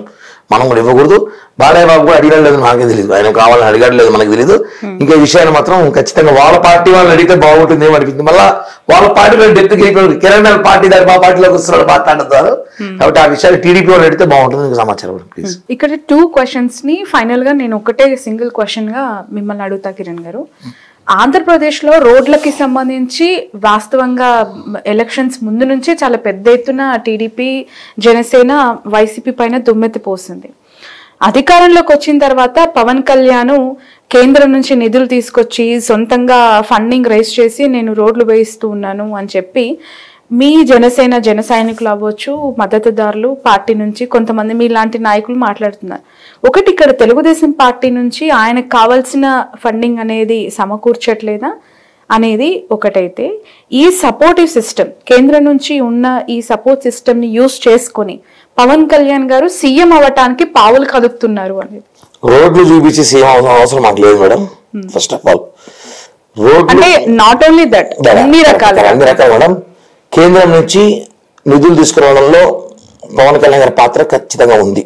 మనం కూడా ఇవ్వకూడదు. బాలయ్య బాబు కూడా అడిగాడు లేదు, నాకే తెలియదు, ఆయన కావాలని అడిగాడు లేదు మనకు తెలియదు. ఇంకా ఈ విషయాన్ని మాత్రం ఖచ్చితంగా వాళ్ళ పార్టీ వాళ్ళని అడిగితే బాగుంటుంది ఏమనిపించింది. మళ్ళీ వాళ్ళ పార్టీలో డెప్త్ కిరణ్ పార్టీ దాని మా పార్టీలోకి వస్తున్నాడు మాట్లాడుతున్నారు కాబట్టి ఆ విషయాన్ని టీడీపీ వాళ్ళు అడిగితే బాగుంటుంది. సమాచారం ప్లీజ్. ఇక్కడ 2 questions ని ఫైనల్ గా నేను ఒకటే సింగిల్ క్వశ్చన్ గా మిమ్మల్ని అడుగుతా కిరణ్ గారు. ఆంధ్రప్రదేశ్లో రోడ్లకి సంబంధించి వాస్తవంగా ఎలక్షన్స్ ముందు నుంచే చాలా పెద్ద ఎత్తున టీడీపీ, జనసేన, వైసీపీ పైన దుమ్మెత్తిపోసింది. అధికారంలోకి వచ్చిన తర్వాత పవన్ కళ్యాణ్ కేంద్రం నుంచి నిధులు తీసుకొచ్చి సొంతంగా ఫండింగ్ రైజ్ చేసి నేను రోడ్లు వేయిస్తూ ఉన్నాను అని చెప్పి మీ జనసేన జన సైనికులు అవ్వచ్చు, మద్దతుదారులు, పార్టీ నుంచి కొంతమంది మీలాంటి నాయకులు మాట్లాడుతున్నారు. ఒకటి, ఇక్కడ తెలుగుదేశం పార్టీ నుంచి ఆయనకు కావాల్సిన ఫండింగ్ అనేది సమకూర్చట్లేదా అనేది ఒకటైతే, ఈ సపోర్టివ్ సిస్టమ్ కేంద్రం నుంచి ఉన్న ఈ సపోర్ట్ సిస్టమ్ని యూజ్ చేసుకొని పవన్ కళ్యాణ్ గారు సీఎం అవ్వటానికి పావులు కదుపుతున్నారు అనేది. రోడ్లు చూపించి సీఎం అవసరం మాకు లేదు మేడం. ఫస్ట్ ఆఫ్ ఆల్ అంటే నాట్ ఓన్లీ దట్, అన్ని రకాల మేడం కేంద్రం నుంచి నిధులు తీసుకురావడంలో పవన్ కళ్యాణ్ గారి పాత్ర ఖచ్చితంగా ఉంది.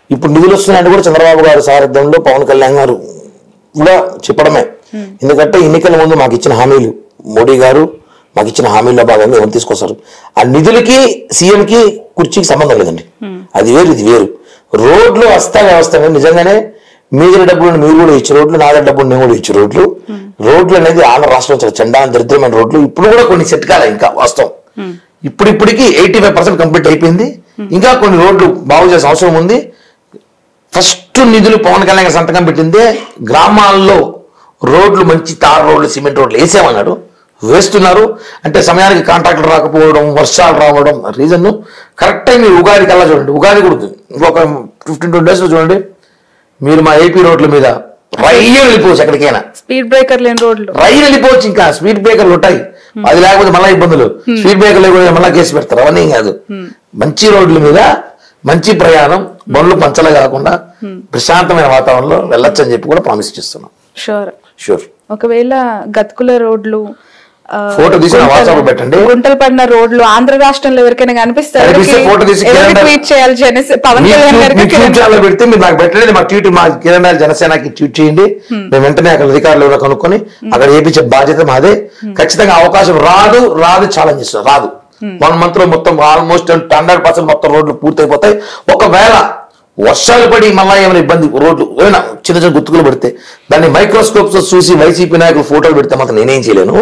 ఇప్పుడు నిధులు వస్తున్నాయంటే కూడా చంద్రబాబు గారి సారథ్యంలో పవన్ కళ్యాణ్ గారు కూడా చెప్పడమే. ఎందుకంటే ఎన్నికల ముందు మాకు ఇచ్చిన హామీలు, మోడీ గారు మాకు ఇచ్చిన హామీల్లో భాగంగా ఎవరు తీసుకొస్తారు. ఆ నిధులకి సీఎంకి కుర్చీకి సంబంధం లేదండి, అది వేరు ఇది వేరు. రోడ్లు వ్యవస్థ నిజంగానే మీ దగ్గర డబ్బులు మీరు కూడా ఇచ్చే రోడ్లు, నా దగ్గర డబ్బులు నేను కూడా ఇచ్చే రోడ్లు. రోడ్లు అనేది ఆంధ్ర రాష్ట్రం చాలా చండాల దరిద్రమైన రోడ్లు. ఇప్పుడు కూడా కొన్ని సెట్ కాలే, ఇంకా వాస్తవం ఇప్పటికి 85% కంప్లీట్ అయిపోయింది. ఇంకా కొన్ని రోడ్లు బాగు చేసే అవసరం ఉంది. ఫస్ట్ నిధులు పవన్ కళ్యాణ్ సంతకం పెట్టిందే గ్రామాల్లో రోడ్లు, మంచి తార్ రోడ్లు, సిమెంట్ రోడ్లు వేసామన్నాడు, వేస్తున్నారు. అంటే సమయానికి కాంట్రాక్టర్ రాకపోవడం, వర్షాలు రావడం రీజన్. కరెక్ట్ టైం ఉగాది కల్లా చూడండి, ఉగాది కూడా ఇంకొక 15-20 days చూడండి, మీరు మా ఏపీ రోడ్ల మీద రైలు వెళ్ళిపోవచ్చు, ఎక్కడికైనా స్పీడ్ బ్రేకర్ లేని రోడ్లు రైలు వెళ్ళిపోవచ్చు. ఇంకా స్పీడ్ బ్రేకర్లు ఉంటాయి, అది లేకపోతే మళ్ళీ ఇబ్బందులు. స్పీడ్ బ్రేకర్ లేకపోతే మళ్ళీ కేసు పెడతారు. అవన్నీ కాదు, మంచి రోడ్ల మీద మంచి ప్రయాణం, బండ్లు పంచలే కాకుండా ప్రశాంతమైన వాతావరణంలో వెళ్ళొచ్చు అని చెప్పి కూడా ప్రామిస్ చేస్తున్నాం. షూర్. ఒకవేళ గతుకుల రోడ్లు, ఫోటో తీసి వాట్సాప్ పెట్టండి, గుంటలు పడిన రోడ్లు ఆంధ్ర రాష్ట్రంలో ఎవరికైనా కనిపిస్తారు, ఫోటో తీసి పవన్ కళ్యాణ్ పెడితే మీరు నాకు పెట్టండి. మా ట్వీట్, మా కిరణ్ జనసేనకి ట్వీట్ చేయండి, మేము వెంటనే అక్కడ అధికారులు కనుక్కొని అక్కడ ఏపించే బాధ్యత మాదే. ఖచ్చితంగా అవకాశం రాదు ఛాలెంజ్ ఇస్తున్నాం, రాదు. 1 month లో మొత్తం ఆల్మోస్ట్ 100% మొత్తం రోడ్లు పూర్తయిపోతాయి. ఒకవేళ వర్షాలు పడి మళ్ళీ ఏమైనా ఇబ్బంది రోడ్లు ఏమైనా చిన్న చిన్న గుర్తుకులు పెడితే దాన్ని మైక్రోస్కోప్ తో చూసి వైసీపీ నాయకులు ఫోటోలు పెడితే మాత్రం నేనేం చేయలేను.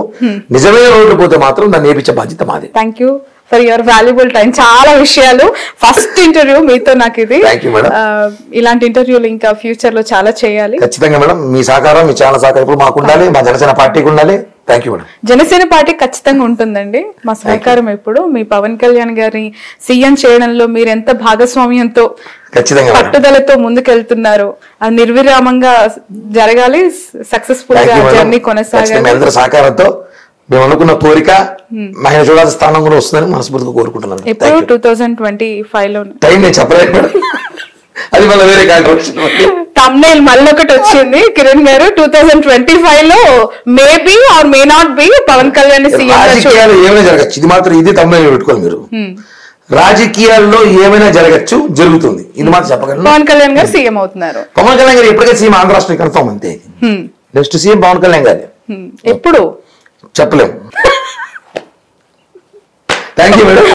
నిజమైన రోడ్లు పోతే మాత్రం దాన్ని వేపించే బాధ్యత మాది. Thank you for your valuable time. చాలా విషయాలు, ఫస్ట్ ఇంటర్వ్యూ మీతో నాకు ఇది. ఇలాంటి ఇంటర్వ్యూలు ఇంకా ఫ్యూచర్ లో చాలా చేయాలి. ఖచ్చితంగా మేడం, మీ సహకారం, మీ ఛానల్ సహకారం ఇప్పుడు మాకు ఉండాలి, మా జనసేన పార్టీకి ఉండాలి. Thank you madam. Janasena party ఖచ్చితంగా ఉంటుందండి మా సహకారం ఎప్పుడు. మీ పవన్ కళ్యాణ్ గారిని సీఎం చేయడంలో మీరు ఎంత భాగస్వామ్యంతో ఖచ్చితంగా పట్టుదలతో ముందుకెళ్తున్నారు, అది నిర్విరామంగా జరగాలి, సక్సెస్ఫుల్ గా జర్నీ కొనసాగాలి. అందరి సహకారంతో మేము అనుకున్న కోరిక మహిళ చూడాల్సిన స్థానం కూడా వస్తుందని మనస్ఫూర్తిగా కోరుకుంటున్నాను. ఎప్పుడు 2025 లో టైం నేను చెప్పలేదు మేడం, అది మళ్ళీ వేరే తమ్నైల్ మళ్ళీ ఒకటి వచ్చింది కిరణ్ గారు. 2025 లో maybe or may not be Pawan Kalyan రాజకీయాలు ఏమైనా జరగచ్చు, ఇది మాత్రం ఇది తమ్నైల్ పెట్టుకోవాలి మీరు. రాజకీయాల్లో ఏమైనా జరగచ్చు, జరుగుతుంది, ఇది మాత్రం చెప్పగలను. పవన్ కళ్యాణ్ గారు సీఎం అవుతున్నారు. పవన్ కళ్యాణ్ గారు ఎప్పటికే సీఎం ఆంధ్ర రాష్ట్రం కన్ఫర్మ్ అంతే. నెక్స్ట్ సీఎం పవన్ కళ్యాణ్ గారు ఎప్పుడు చెప్పలేము. Thank you madam.